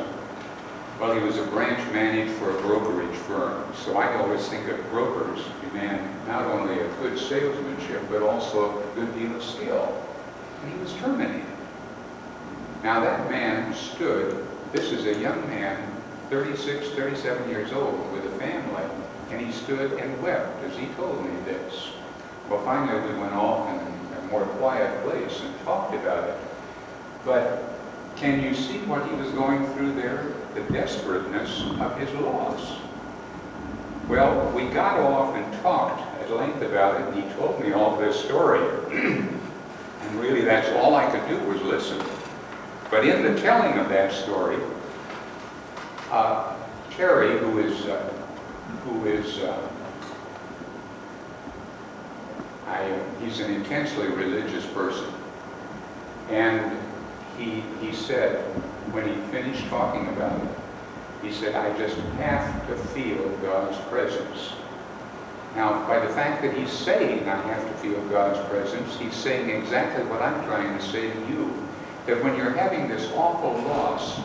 well, he was a branch manager for a brokerage firm. So I always think of brokers demand not only a good salesmanship, but also a good deal of skill. And he was terminated. Now that man stood, this is a young man, 36, 37 years old, with a family, and he stood and wept as he told me this. Well, finally we went off in a more quiet place and talked about it. But can you see what he was going through there? The desperateness of his loss. Well, we got off and talked at length about it, and he told me all this story. And really, that's all I could do was listen. But in the telling of that story, Terry, he's an intensely religious person, and he said, when he finished talking about it, he said, I just have to feel God's presence. Now, by the fact that he's saying I have to feel God's presence, he's saying exactly what I'm trying to say to you, that when you're having this awful loss,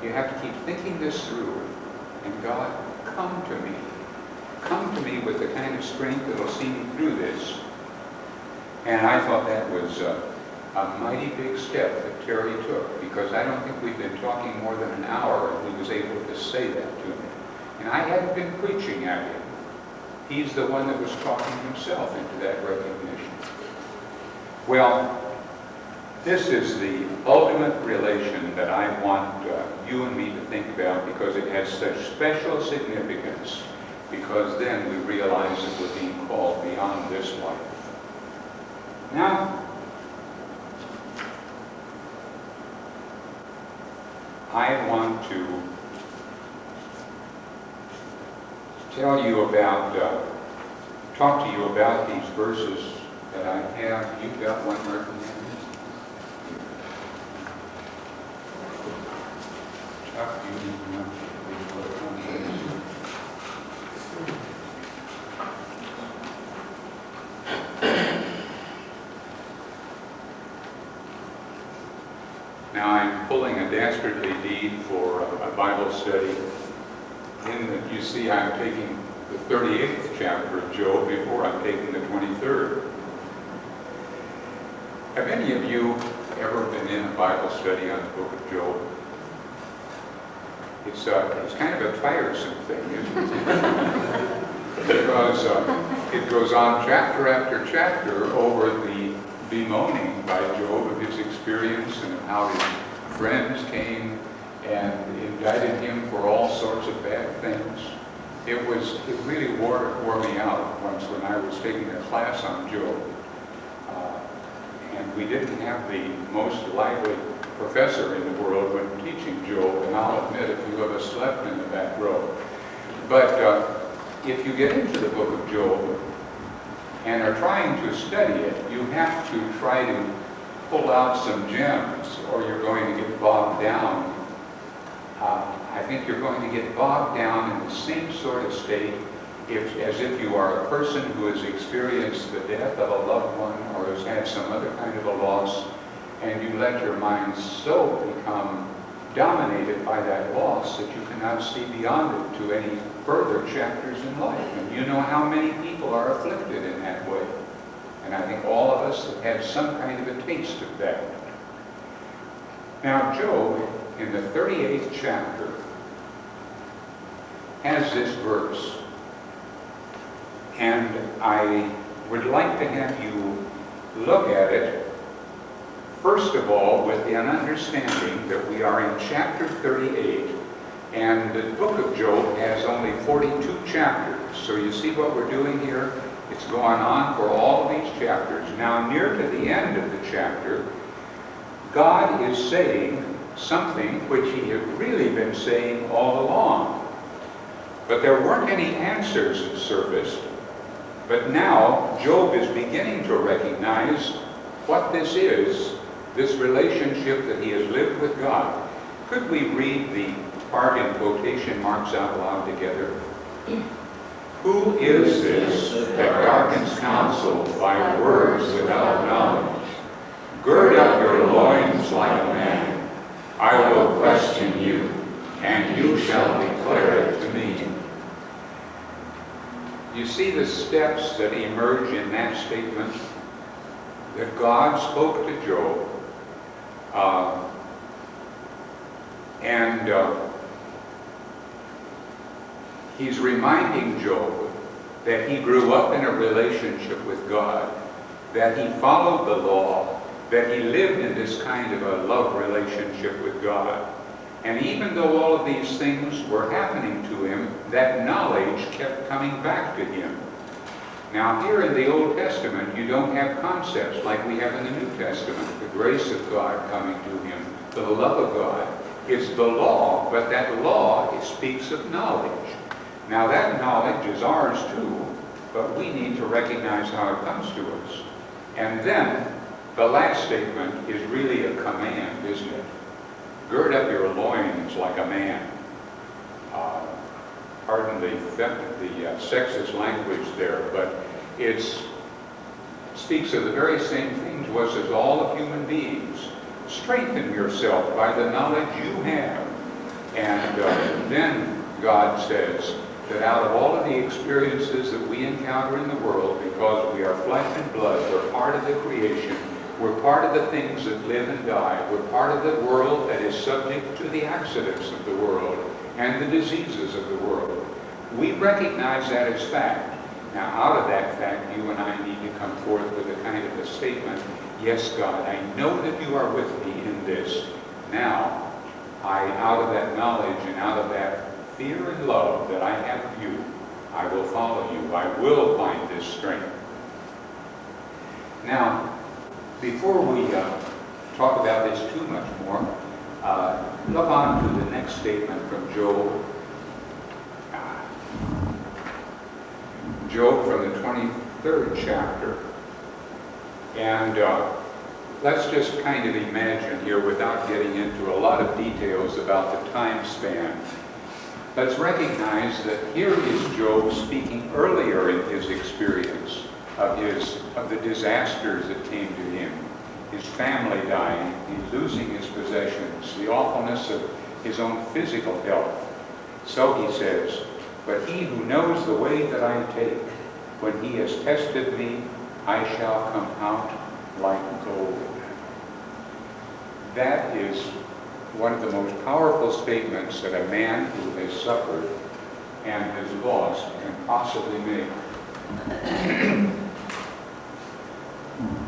you have to keep thinking this through, and God, come to me. Come to me with the kind of strength that will see me through this. And I thought that was a mighty big step that Terry took, because I don't think we've been talking more than an hour and he was able to say that to me. And I hadn't been preaching at him. He's the one that was talking himself into that recognition. Well, this is the ultimate relation that I want you and me to think about, because it has such special significance, because then we realize that we're being called beyond this life. Now, I want to tell you about, talk to you about these verses that I have. You've got one, Martin? Chuck, you need to know. Now I'm pulling a dastardly deed for a Bible study. You see I'm taking the 38th chapter of Job before I'm taking the 23rd. Have any of you ever been in a Bible study on the book of Job? It's kind of a tiresome thing, isn't it? Because it goes on chapter after chapter over the bemoaning by Job of his experience and how his friends came and indicted him for all sorts of bad things. It really wore me out once when I was taking a class on Job. And we didn't have the most lively professor in the world when teaching Job, and I'll admit a few of us slept in the back row. But if you get into the book of Job and are trying to study it, you have to try to pull out some gems, or you're going to get bogged down. I think you're going to get bogged down in the same sort of state as if you are a person who has experienced the death of a loved one or has had some other kind of a loss, and you let your mind so become dominated by that loss that you cannot see beyond it to any further chapters in life. And you know how many people are afflicted in that way. And I think all of us have had some kind of a taste of that. Now, Job, in the 38th chapter, has this verse. And I would like to have you look at it, first of all, with an understanding that we are in chapter 38, and the book of Job has only 42 chapters. So you see what we're doing here? It's going on for all of these chapters. Now, near to the end of the chapter, God is saying something which he had really been saying all along. But there weren't any answers that surfaced. But now Job is beginning to recognize what this is, this relationship that he has lived with God. Could we read the part in quotation marks out loud together? Who is this that darkens counsel by words without knowledge? Gird up your loins like a man. I will question you, and you shall declare it to me. You see the steps that emerge in that statement? That God spoke to Job, and he's reminding Job that he grew up in a relationship with God, that he followed the law, that he lived in this kind of a love relationship with God. And even though all of these things were happening to him, that knowledge kept coming back to him. Now here in the Old Testament, you don't have concepts like we have in the New Testament. The grace of God coming to him, the love of God. It's the law, but that law, it speaks of knowledge. Now that knowledge is ours too, but we need to recognize how it comes to us. And then the last statement is really a command, isn't it? Gird up your loins like a man. Pardon the sexist language there, but it speaks of the very same thing to us as all of human beings. Strengthen yourself by the knowledge you have. And then God says that out of all of the experiences that we encounter in the world, because we are flesh and blood, we're part of the creation, we're part of the things that live and die, we're part of the world that is subject to the accidents of the world and the diseases of the world. We recognize that as fact. Now, out of that fact, you and I need to come forth with a kind of a statement, yes, God, I know that you are with me in this. Now, out of that knowledge and out of that fear and love that I have of you, I will follow you. I will find this strength. Now, before we talk about this too much more, look on to the next statement from Job. Job from the 23rd chapter. And let's just kind of imagine here, without getting into a lot of details about the time span, let's recognize that here is Job speaking earlier in his experience of the disasters that came to him, his family dying, he's losing his possessions, the awfulness of his own physical health. So he says, but he who knows the way that I take, when he has tested me, I shall come out like gold. That is one of the most powerful statements that a man who has suffered and has lost can possibly make.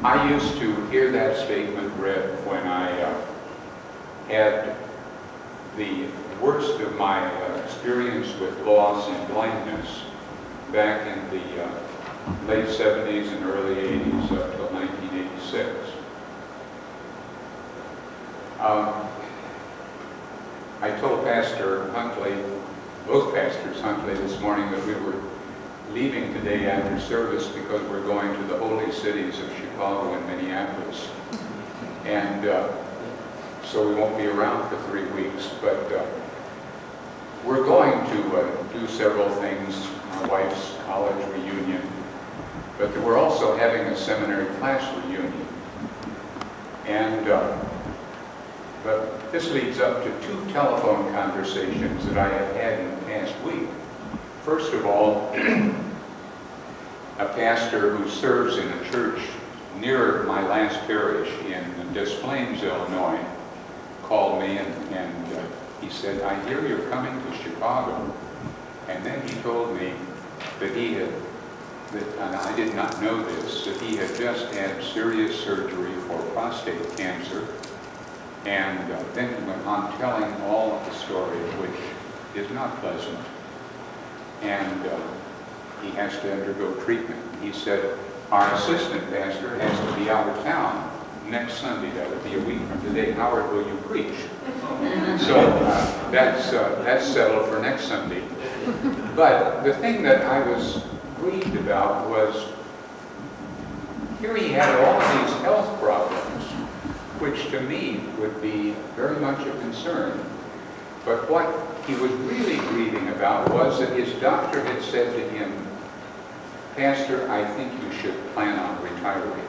I used to hear that statement read when I had the worst of my experience with loss and blindness back in the late 70s and early 80s up till 1986. I told Pastor Huntley, both Pastors Huntley this morning, that we were leaving today after service because we're going to the holy cities of Chicago and Minneapolis. And so we won't be around for 3 weeks, but we're going to do several things, my wife's college reunion, but we're also having a seminary class reunion. And but this leads up to 2 telephone conversations that I have had in the past week. First of all, a pastor who serves in a church near my last parish in Des Plaines, Illinois, called me and he said, I hear you're coming to Chicago. And then he told me that and I did not know this, that he had just had serious surgery for prostate cancer. And then he went on telling all of the story, which is not pleasant. And he has to undergo treatment. He said, our assistant pastor has to be out of town next Sunday. That would be a week from today. Howard, will you preach? So that's settled for next Sunday. But the thing that I was grieved about was, here he had all of these health problems, which to me would be very much a concern. But what he was really grieving about was that his doctor had said to him, "Pastor, I think you should plan on retiring."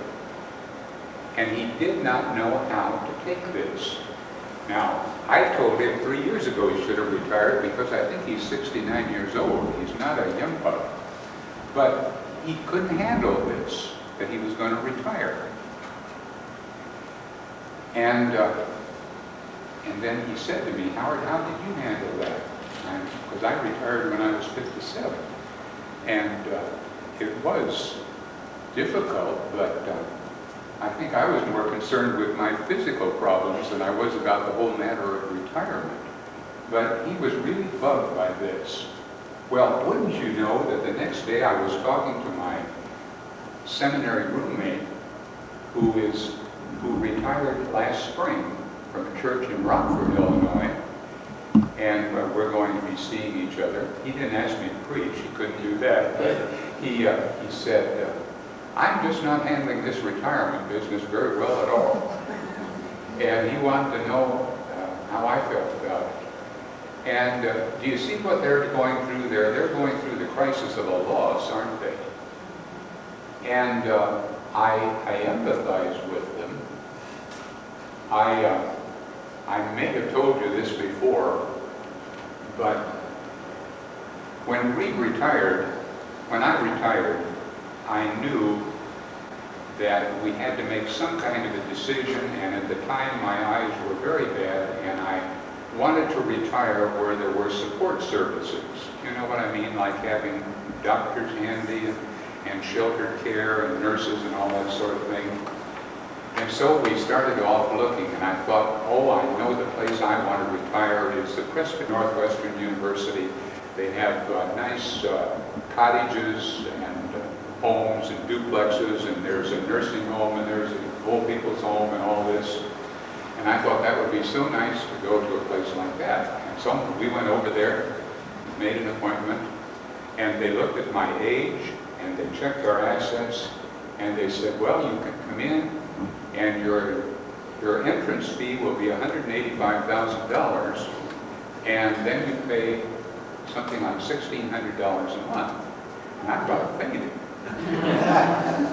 And he did not know how to take this. Now, I told him 3 years ago he should have retired because I think he's 69 years old. He's not a young pup. But he couldn't handle this, that he was going to retire. And then he said to me, "Howard, how did you handle that?" Because I retired when I was 57. And it was difficult, but I think I was more concerned with my physical problems than I was about the whole matter of retirement. But he was really bugged by this. Well, wouldn't you know that the next day I was talking to my seminary roommate who retired last spring from a church in Rockford, Illinois, and we're going to be seeing each other. He didn't ask me to preach, he couldn't do that, but he said, "I'm just not handling this retirement business very well at all." And he wanted to know how I felt about it. And do you see what they're going through there? They're going through the crisis of a loss, aren't they? And I empathize with them. I may have told you this before, but when I retired, I knew that we had to make some kind of a decision, and at the time my eyes were very bad, and I wanted to retire where there were support services. You know what I mean? Like having doctors handy and sheltered care and nurses and all that sort of thing. And so we started off looking, and I thought, oh, I know the place I want to retire is the Preston Northwestern University. They have nice cottages and homes and duplexes, and there's a nursing home, and there's an old people's home and all this. And I thought that would be so nice to go to a place like that. And so we went over there, made an appointment, and they looked at my age, and they checked our assets, and they said, well, you can come in, and your entrance fee will be $185,000, and then you pay something like $1,600 a month. And I about fainted.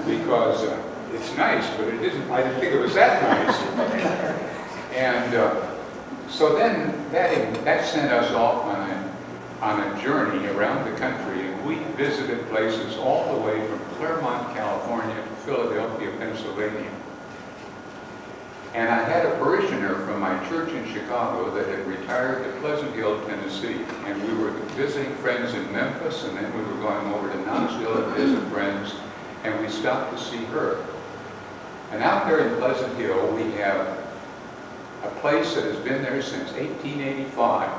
Because it's nice, but it isn't, I didn't think it was that nice. And so then that sent us off on a journey around the country, and we visited places all the way from Claremont, California to Philadelphia, Pennsylvania. And I had a parishioner from my church in Chicago that had retired to Pleasant Hill, Tennessee. And we were visiting friends in Memphis, and then we were going over to Knoxville to visit friends, and we stopped to see her. And out there in Pleasant Hill, we have a place that has been there since 1885,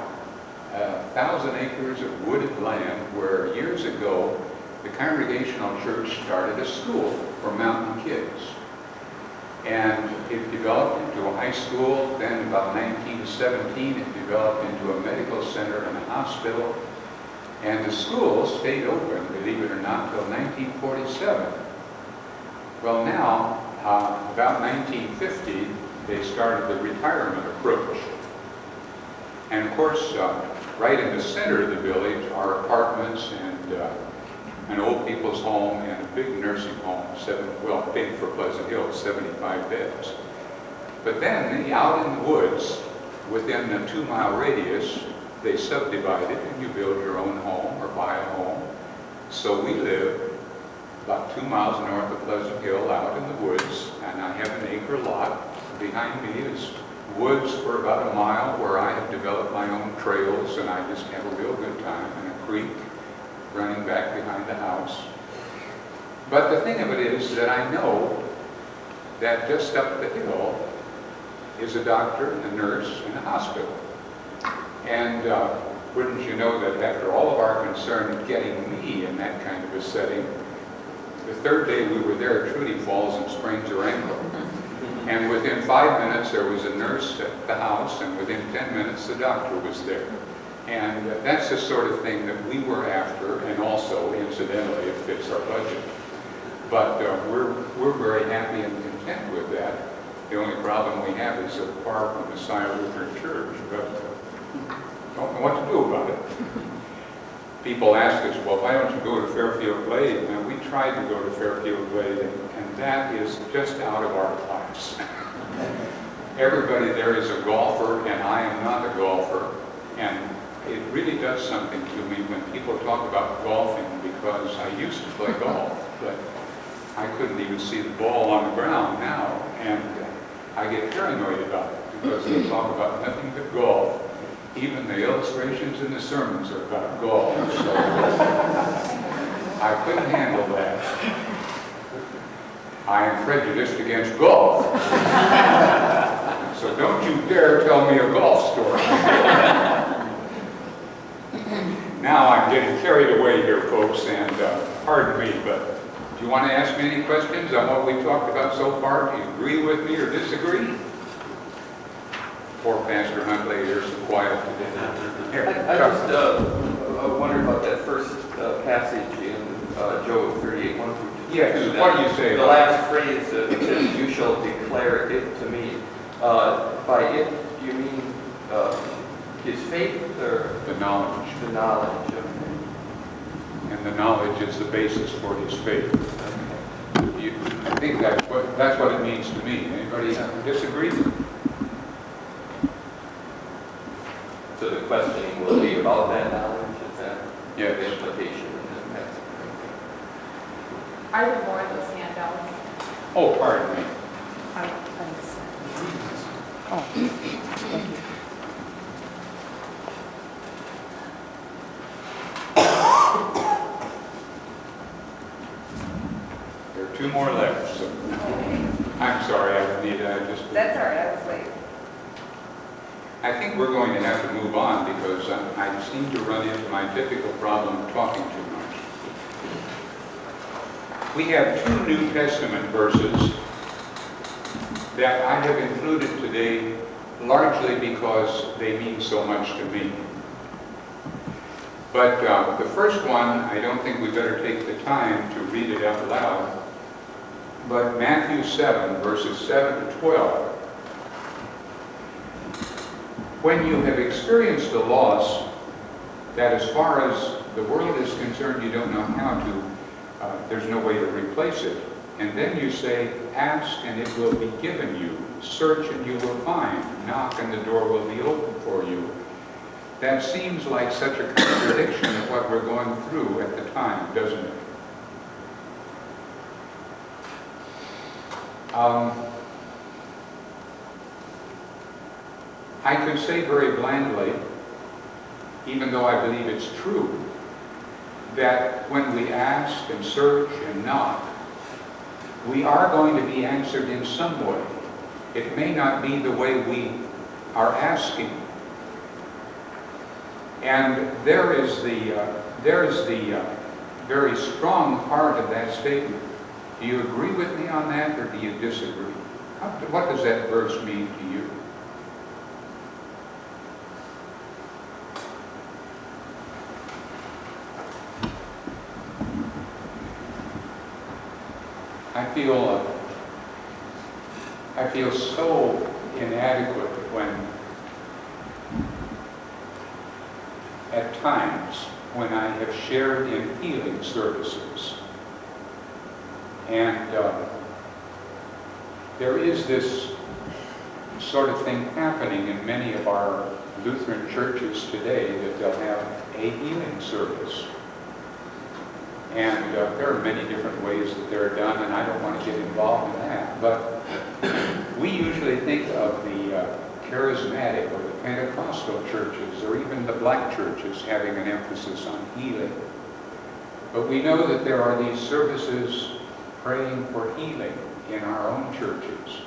1,000 acres of wooded land where years ago the Congregational Church started a school for mountain kids. And it developed into a high school. Then about 1917, it developed into a medical center and a hospital. And the school stayed open, believe it or not, until 1947. Well, now, about 1950, they started the retirement approach. And of course, right in the center of the village are apartments and an old people's home and a big nursing home, big for Pleasant Hill, 75 beds. But then out in the woods, within a 2-mile radius, they subdivided, and you build your own home or buy a home. So we live about 2 miles north of Pleasant Hill out in the woods, and I have an acre lot. Behind me is woods for about a mile where I have developed my own trails, and I just have a real good time, and a creek running back behind the house. But the thing of it is that I know that just up the hill is a doctor, a nurse, and a hospital. And wouldn't you know that after all of our concern of getting me in that kind of a setting, the third day we were there, Trudy falls and sprains her ankle. And within 5 minutes, there was a nurse at the house, and within 10 minutes, the doctor was there. And that's the sort of thing that we were after, and also, incidentally, it fits our budget. But we're very happy and content with that. The only problem we have is so far from Messiah Lutheran Church, but don't know what to do about it. People ask us, well, why don't you go to Fairfield Glade? And we tried to go to Fairfield Glade, and that is just out of our class. Everybody there is a golfer, and I am not a golfer, and it really does something to me when people talk about golfing, because I used to play golf, but I couldn't even see the ball on the ground now, and I get paranoid about it because they talk about nothing but golf. Even the illustrations in the sermons are about golf, so I couldn't handle that. I am prejudiced against golf. So don't you dare tell me a golf story. Now I'm getting carried away here, folks, and pardon me, but do you want to ask me any questions on what we talked about so far? Do you agree with me or disagree? Poor Pastor Huntley, you're so quiet today. Here, I just wondered about that first passage in Job 38, 1 through 2. Yes, what do you say? The last phrase that says, "You shall declare it to me." By it, do you mean his faith or The knowledge. the knowledge of And the knowledge is the basis for his faith. I think that's what it means to me. Anybody disagree? So the questioning will be about that knowledge, is that Yes. the implication in this passage? Are there more of those handouts? Oh, pardon me. Thanks. Oh, thank you. There are 2 more left, so I'm sorry, Anita, I just... That's all right, I was late. I think we're going to have to move on because I seem to run into my typical problem of talking too much. We have 2 New Testament verses that I have included today largely because they mean so much to me. But the first one, I don't think we better take the time to read it out loud, but Matthew 7, verses 7 to 12. When you have experienced a loss that as far as the world is concerned, you don't know how to, there's no way to replace it. And then you say, ask and it will be given you. Search and you will find. Knock and the door will be open for you. That seems like such a contradiction of what we're going through at the time, doesn't it? I could say very blandly, even though I believe it's true, that when we ask and search and knock, we are going to be answered in some way. It may not be the way we are asking. And there is the very strong part of that statement. Do you agree with me on that, or do you disagree? What does that verse mean to you? I feel so inadequate when, at times, when I have shared in healing services. And there is this sort of thing happening in many of our Lutheran churches today, that they'll have a healing service. And there are many different ways that they're done, and I don't want to get involved in that. But we usually think of the charismatic or the Pentecostal churches, or even the black churches, having an emphasis on healing. But we know that there are these services praying for healing in our own churches.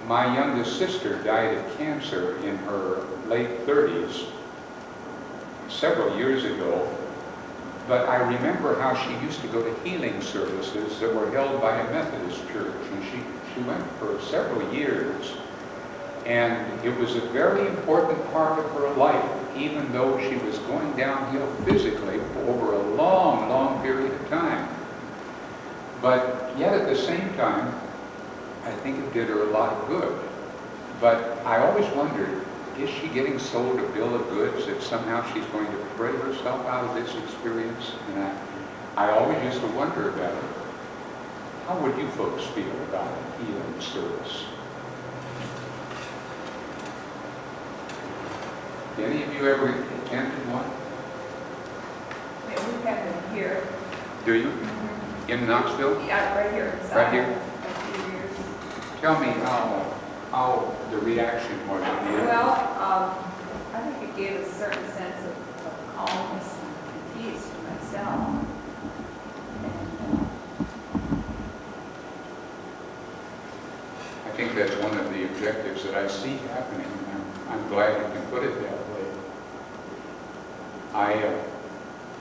My youngest sister died of cancer in her late 30s several years ago. But I remember how she used to go to healing services that were held by a Methodist church, and she went for several years. And it was a very important part of her life, even though she was going downhill physically over a long, long period of time. But yet at the same time, I think it did her a lot of good. But I always wondered, is she getting sold a bill of goods that somehow she's going to pray herself out of this experience? And I always used to wonder about it. How would you folks feel about a healing service? Any of you ever attended one? We've had them here. Do you? In Knoxville? Yeah, right here. Right here? A few years. Tell me how the reaction was at the end. Well, I think it gave a certain sense of calmness and peace to myself. I think that's one of the objectives that I see happening. I'm glad you can put it that way.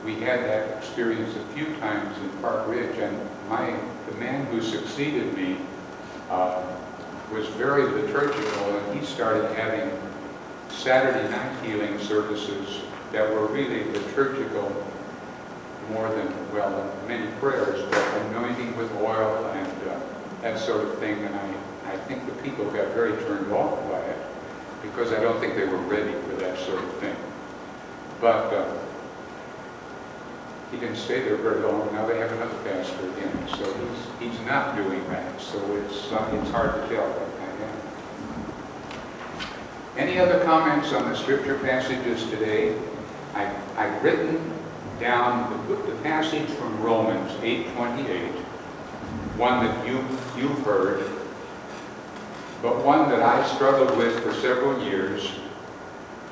We had that experience a few times in Park Ridge, and the man who succeeded me was very liturgical, and he started having Saturday night healing services that were really liturgical more than, well, many prayers, but anointing with oil and that sort of thing. And I think the people got very turned off by it because I don't think they were ready for that sort of thing. But he didn't stay there very long. Now they have another pastor again, so he's not doing that. So it's hard to tell. Any other comments on the scripture passages today? I've written down the passage from Romans 8:28, one that you've heard, but one that I struggled with for several years.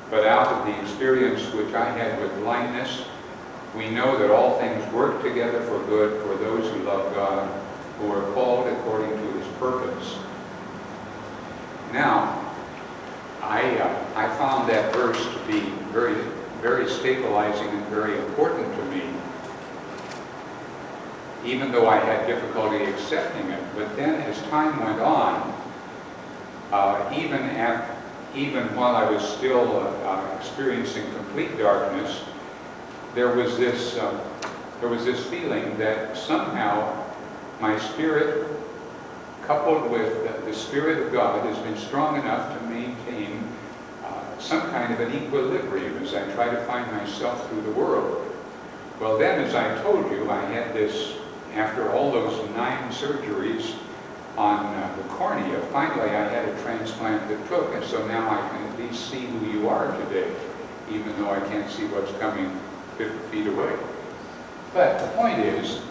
But out of the experience which I had with blindness, we know that all things work together for good for those who love God, who are called according to his purpose. Now, I found that verse to be very, very stabilizing and very important to me, even though I had difficulty accepting it. But then as time went on, even while I was still experiencing complete darkness, there was this feeling that somehow my spirit, coupled with the Spirit of God, has been strong enough to maintain some kind of an equilibrium as I try to find myself through the world. Well then, as I told you, I had this, after all those 9 surgeries on the cornea, finally I had a transplant that took, and so now I can at least see who you are today, even though I can't see what's coming 50 feet away. But the point is,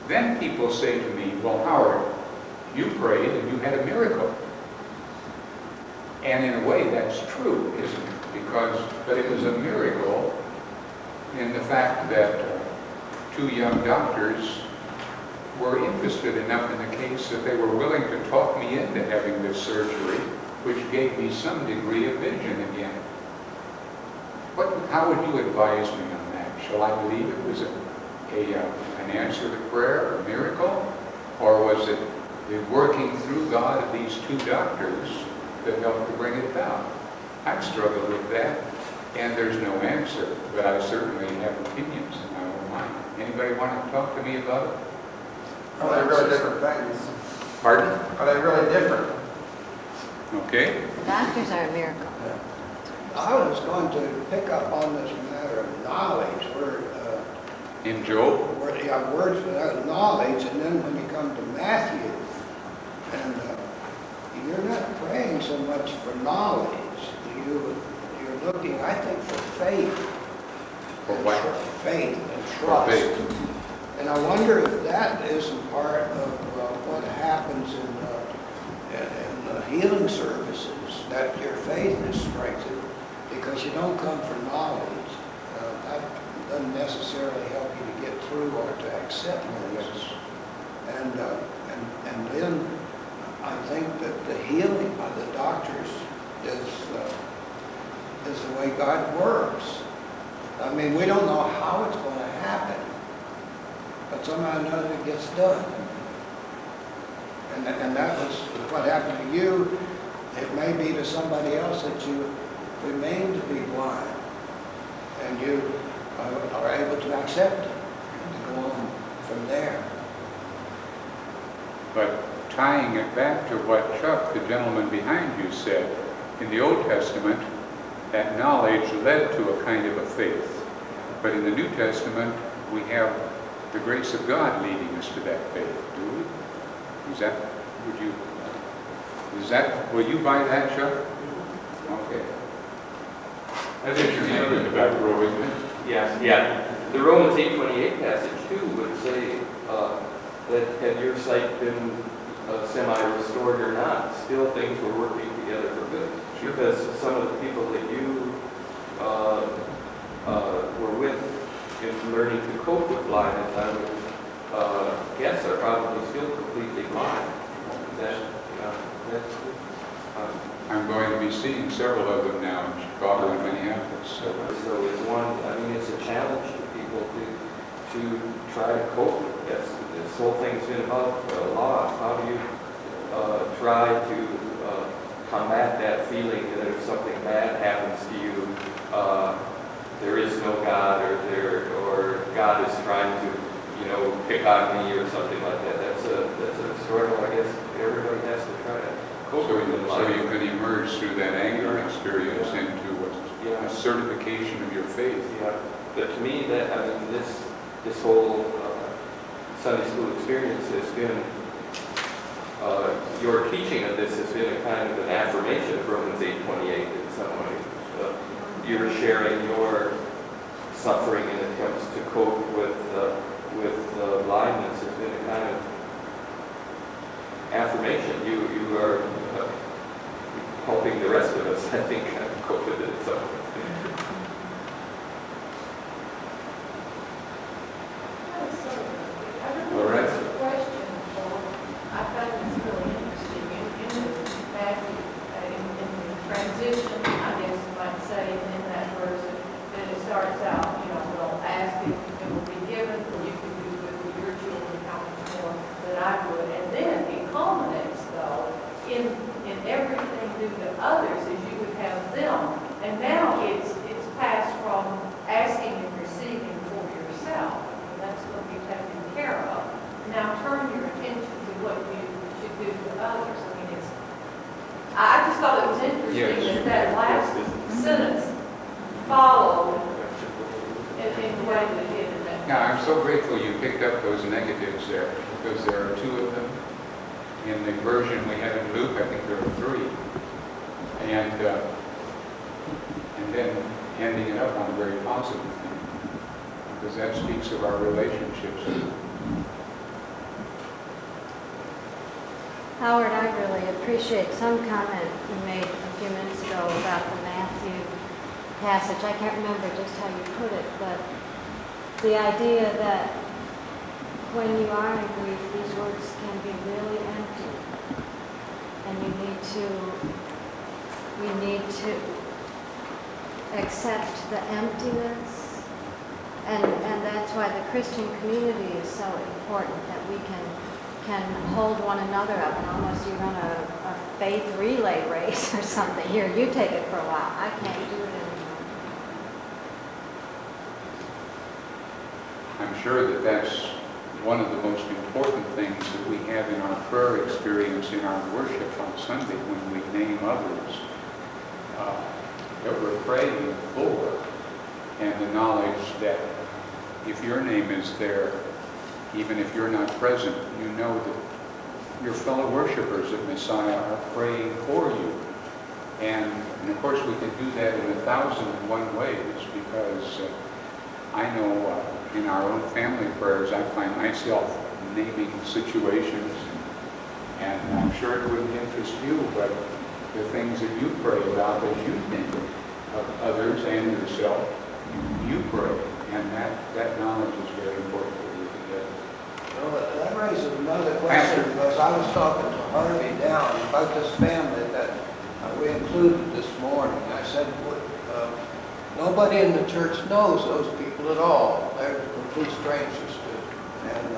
then people say to me, well, Howard, you prayed and you had a miracle. And in a way that's true, isn't it? But it was a miracle in the fact that 2 young doctors were interested enough in the case that they were willing to talk me into having this surgery, which gave me some degree of vision again. How would you advise me on that? Shall I believe it was an answer to prayer, a miracle? Or was it the working through God of these 2 doctors that helped to bring it about? I've struggled with that, and there's no answer, but I certainly have opinions in my own mind. Anybody want to talk to me about it? Are they really different things? Pardon? Are they really different? Okay. Doctors are a miracle. I was going to pick up on this matter of knowledge, In Job? words without knowledge, and then when you come to Matthew, and you're not praying so much for knowledge. You're looking, I think, for faith. For what? Faith and trust. Faith. And I wonder if that isn't part of what happens in healing services, that your faith is strengthened because you don't come for knowledge. That doesn't necessarily help you to get through or to accept things. And then I think that the healing by the doctors is the way God works. I mean, we don't know how it's going to happen, but somehow or another it gets done. And that was what happened to you. It may be to somebody else that you remain to be blind, and you are able to accept it and to go on from there. But tying it back to what Chuck, the gentleman behind you, said, in the Old Testament, that knowledge led to a kind of a faith. But in the New Testament, we have the grace of God leading us to that faith, do we? Will you buy that, Chuck? Okay. I That's your hand in the back row, isn't it? Yeah. The Romans 8:28 passage too would say that had your sight been semi-restored or not, still things were working together for good. Because some of the people that you were with in learning to cope with blindness, I would guess are probably still completely blind. I'm going to be seeing several of them now in Chicago and Minneapolis. So it's one, I mean, it's a challenge to people to try to cope with this. This whole thing's been about loss. How do you try to combat that feeling that if something bad happens to you, there is no God, or God is trying to, pick on me or something like that. That's a struggle, I guess, everybody has to try to cope with in life. So you can emerge through that anger experience into a certification of your faith. Yeah, but to me, this whole Sunday school experience has been, your teaching of this has been a kind of an affirmation of Romans 8:28 in some way. You're sharing your suffering in attempts to cope with blindness has been a kind of affirmation. You are helping the rest of us, I think, kind of cope with it. So. Loretta? Question, I find this really interesting. In Matthew, in the transition, I guess you might say, in that verse, that it starts out, we'll ask it, it will be given, and you can do with your children how much more than I would. And then it culminates, though, in everything due to others, as you would have them. And now it's passed from asking and receiving for yourself. And that's going to be taken care of. Now turn your attention to what you should do for others. I mean, I just thought it was interesting that last sentence followed in the way that it did in that. Now, I'm so grateful you picked up those negatives there, because there are two of them. In the version we have in Luke, I think there are three. And then ending it up on a very positive thing, because that speaks of our relationships. Howard, I really appreciate some comment you made a few minutes ago about the Matthew passage. I can't remember just how you put it, but the idea that when you are in grief, these words can be really empty. And we need to accept the emptiness. And that's why the Christian community is so important, that we can hold one another up and almost you run a faith relay race or something. Here, you take it for a while. I can't do it anymore. I'm sure that that's one of the most important things that we have in our prayer experience in our worship on Sunday when we name others that we're praying for, and the knowledge that if your name is there, even if you're not present, you know that your fellow worshipers of Messiah are praying for you. And of course we can do that in 1,001 ways, because I know in our own family prayers I find myself naming situations, and I'm sure it wouldn't interest you, but the things that you pray about as you think of others and yourself, you pray, and that knowledge is very important for you to get. Well, that raises another question, because I was talking to Harvey Down about this family that we included this morning. I said, Nobody in the church knows those people at all. They're complete strangers to, and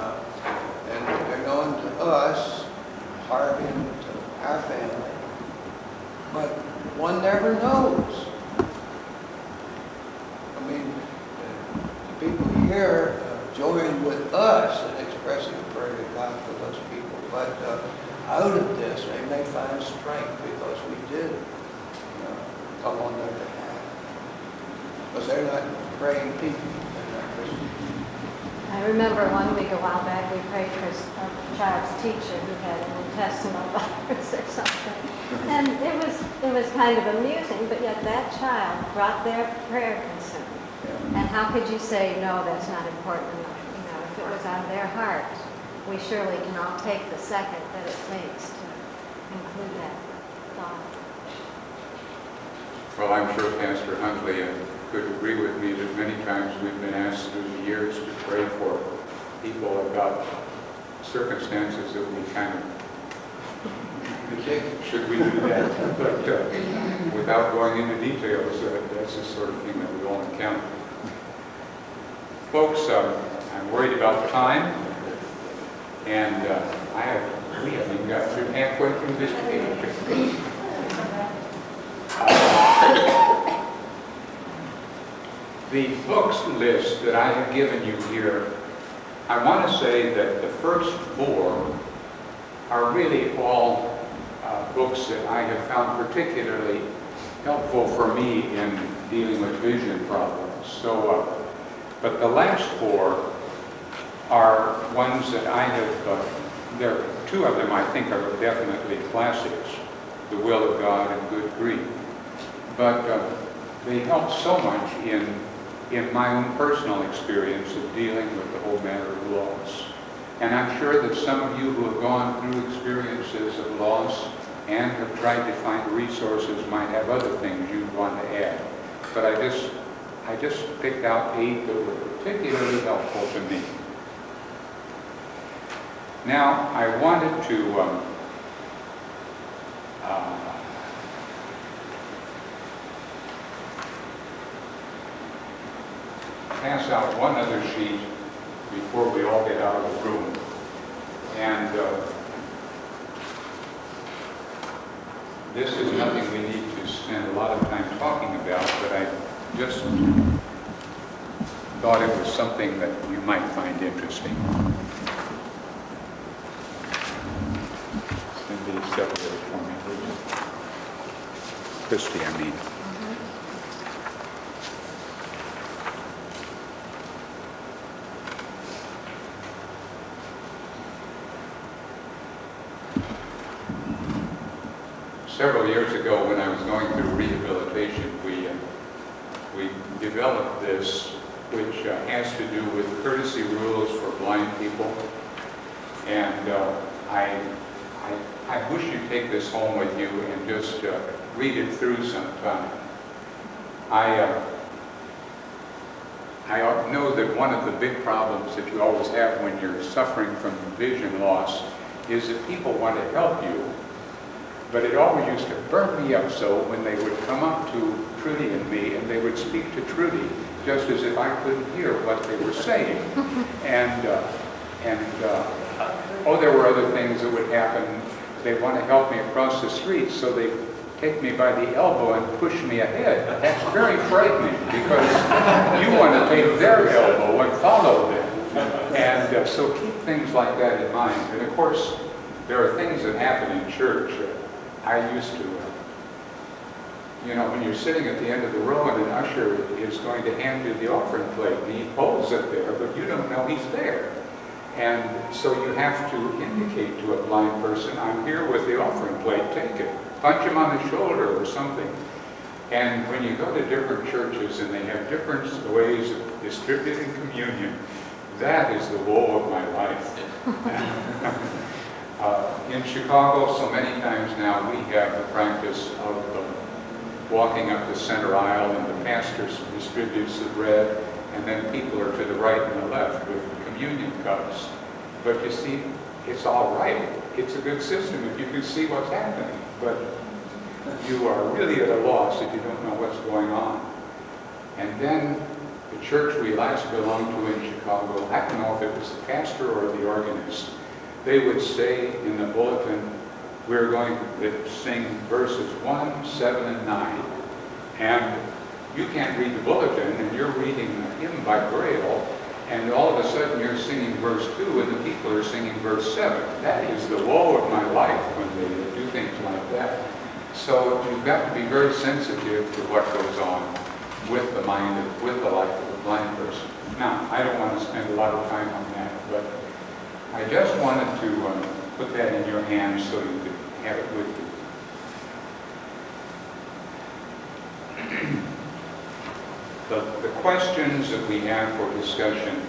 they're known to us, Harvey, and to our family. But one never knows. I mean, the people here join with us in expressing a prayer to God for those people. But out of this, they may find strength because we did come on their behalf. Because they're not praying people. They're not Christians. I remember one week a while back, we prayed for a child's teacher who had an intestinal virus or something. And it was kind of amusing, but yet that child brought their prayer concern. And how could you say, no, that's not important enough? You know, if it was on their heart, we surely can all take the second that it takes to include that thought. Well, I'm sure Pastor Huntley could agree with me that many times we've been asked through the years to pray for people about circumstances that we kind of should we do that? But without going into details, that's the sort of thing that we all encounter. Folks, I'm worried about time, and we haven't even got through halfway through this page. The books list that I have given you here, I want to say that the first 4 are really all books that I have found particularly helpful for me in dealing with vision problems. So, but the last 4 are ones that I have, there are 2 of them I think are definitely classics, The Will of God and Good Grief. But they help so much in my own personal experience of dealing with the whole matter of loss. And I'm sure that some of you who have gone through experiences of loss and have tried to find resources might have other things you'd want to add. But I just picked out 8 that were particularly helpful to me. Now, I wanted to pass out one other sheet before we all get out of the room. And this is nothing we need to spend a lot of time talking about, but I just thought it was something that you might find interesting. Cindy, separate it for me, please. Christy, I mean. Several years ago, when I was going through rehabilitation, we developed this, which has to do with courtesy rules for blind people. And I wish you'd take this home with you and just read it through sometime. I know that one of the big problems that you always have when you're suffering from vision loss is that people want to help you. But it always used to burn me up so when they would come up to Trudy and me and they would speak to Trudy just as if I couldn't hear what they were saying. And there were other things that would happen. They want to help me across the street, so they take me by the elbow and push me ahead. That's very frightening because you want to take their elbow and follow them. And so keep things like that in mind. And of course, there are things that happen in church. I used to, when you're sitting at the end of the row and an usher is going to hand you the offering plate, and he holds it there, but you don't know he's there. And so you have to indicate to a blind person, I'm here with the offering plate, take it. Punch him on the shoulder or something. And when you go to different churches and they have different ways of distributing communion, that is the woe of my life. In Chicago, so many times now, we have the practice of walking up the center aisle and the pastor distributes the bread, and then people are to the right and the left with the communion cups. But you see, it's all right. It's a good system if you can see what's happening. But you are really at a loss if you don't know what's going on. And then the church we last belonged to in Chicago, I don't know if it was the pastor or the organist, they would say in the bulletin, we're going to sing verses 1, 7, and 9. And you can't read the bulletin, and you're reading a hymn by Braille, and all of a sudden you're singing verse 2, and the people are singing verse 7. That is the woe of my life when they do things like that. So you've got to be very sensitive to what goes on with the mind, with the life of a blind person. Now, I don't want to spend a lot of time on that, but I just wanted to put that in your hands so you could have it with you. The questions that we have for discussion,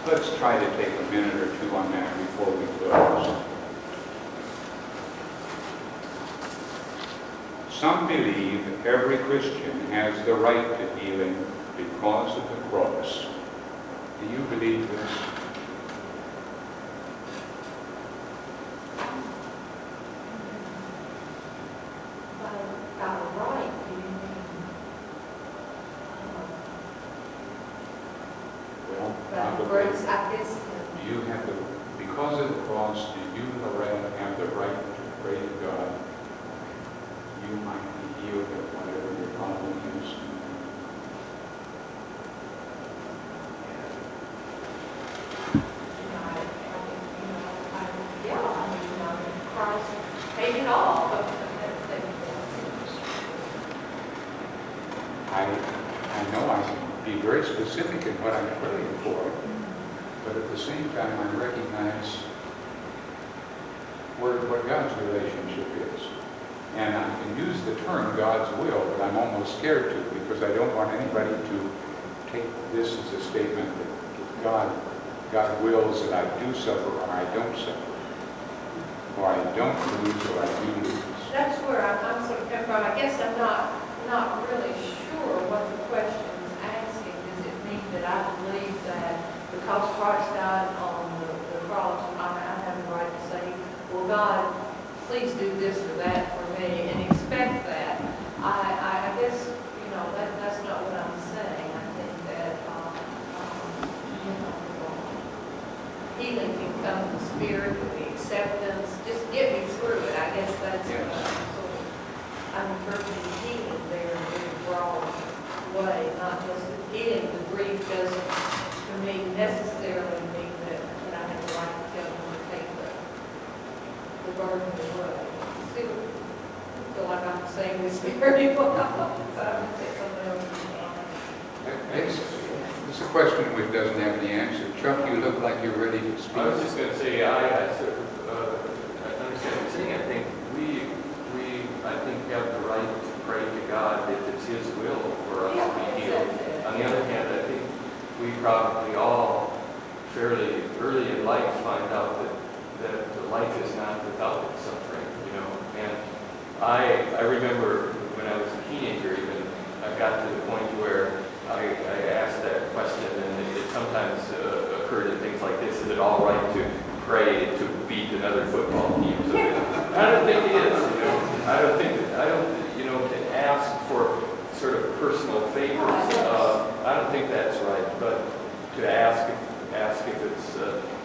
let's try to take a minute or two on that before we close. Some believe every Christian has the right to healing because of the cross. Do you believe this? Got it right, do you mean? Well, But probably. grace, I guess, Do you have the, because of the cross, do you have the right to pray to God? You might be healed of whatever your problem is. Christ paid it all. I know I can be very specific in what I'm praying for, but at the same time I recognize what God's relationship is. And I can use the term God's will, but I'm almost scared to, because I don't want anybody to take this as a statement that God wills that I do suffer or I don't suffer, or I don't lose or I do lose. That's where I'm sort of coming from. I guess I'm not really sure what the question is asking. Does it mean that I believe that because Christ died on the cross, I have the right to say, well, God, please do this or that for me, and expect that? I guess, that's not what I'm saying. I think that, healing can come from the Spirit, with the acceptance, just get me through it. I guess that's Yes. I'm interpreting healing there in a very broad way, not just healing the grief doesn't, to me, necessarily mean that I have the right to tell them to take the burden away. See, I feel like I'm saying this very well. So I would say something else. It's a question which doesn't have the answer. Chuck, you look like you're ready to speak. I was just going to say, I sort of I understand what you're saying. I think we have the right to pray to God if it's His will for us to be healed. On the other hand, I think we probably all fairly early in life find out that the life is not without its suffering, And I remember when I was a teenager, even I got to the point where I asked that question, and it sometimes occurred in things like this: is it all right to pray to beat another football team? So I don't think it is. I don't think to ask for sort of personal favors. I don't think that's right. But to ask if it's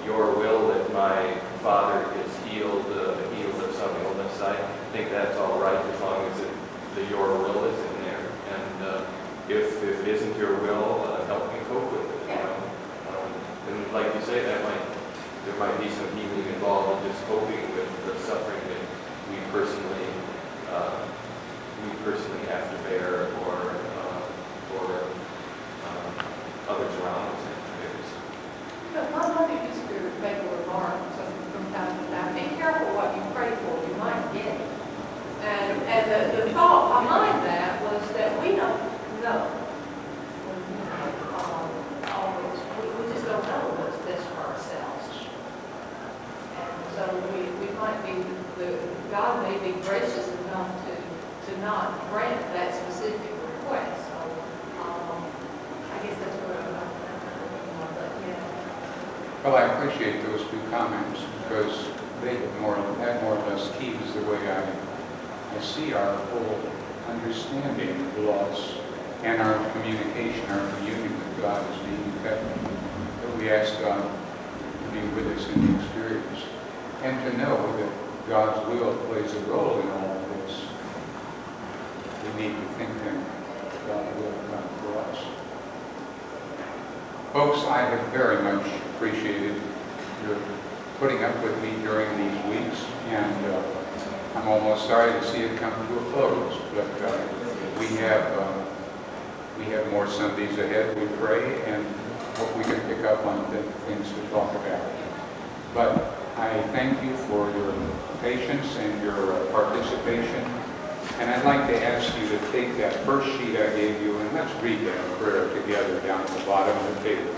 your will that my father gets healed of some illness, I think that's all right as long as your will is in there. And if it isn't your will, help me cope with it. And like you say, there might be some healing involved in just coping with the suffering that we personally have to bear, or others around us have to bear. Let me just make a remark from time to time. Be careful what you pray for, you might get it. And the thought behind that was that we don't know. Always, we just don't know what's best for ourselves. And so we might be, God may be gracious enough to not grant that specific request. So I guess that's where I'm but yeah. Well, I appreciate those two comments, because that more or less keys the way I see our whole understanding of loss and our communication, our communion with God is being effective. That we ask God to be with us in the experience and to know that God's will plays a role in all of this. We need to think then that God will come for us. Folks, I have very much appreciated your putting up with me during these weeks, and I'm almost sorry to see it come to a close, but we have more Sundays ahead, we pray, and hope we can pick up on things to talk about. But I thank you for your patience and your participation, and I'd like to ask you to take that first sheet I gave you, and let's read that prayer together down at the bottom of the table.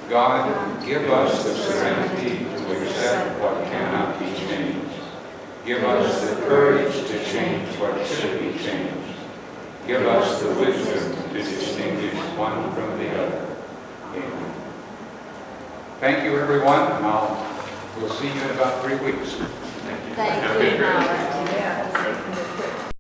God, give us the serenity to accept what cannot be changed. Give us the courage to change what should be changed. Give us the wisdom to distinguish one from the other. Amen. Thank you, everyone, and we'll see you in about 3 weeks. Thank you, Howard.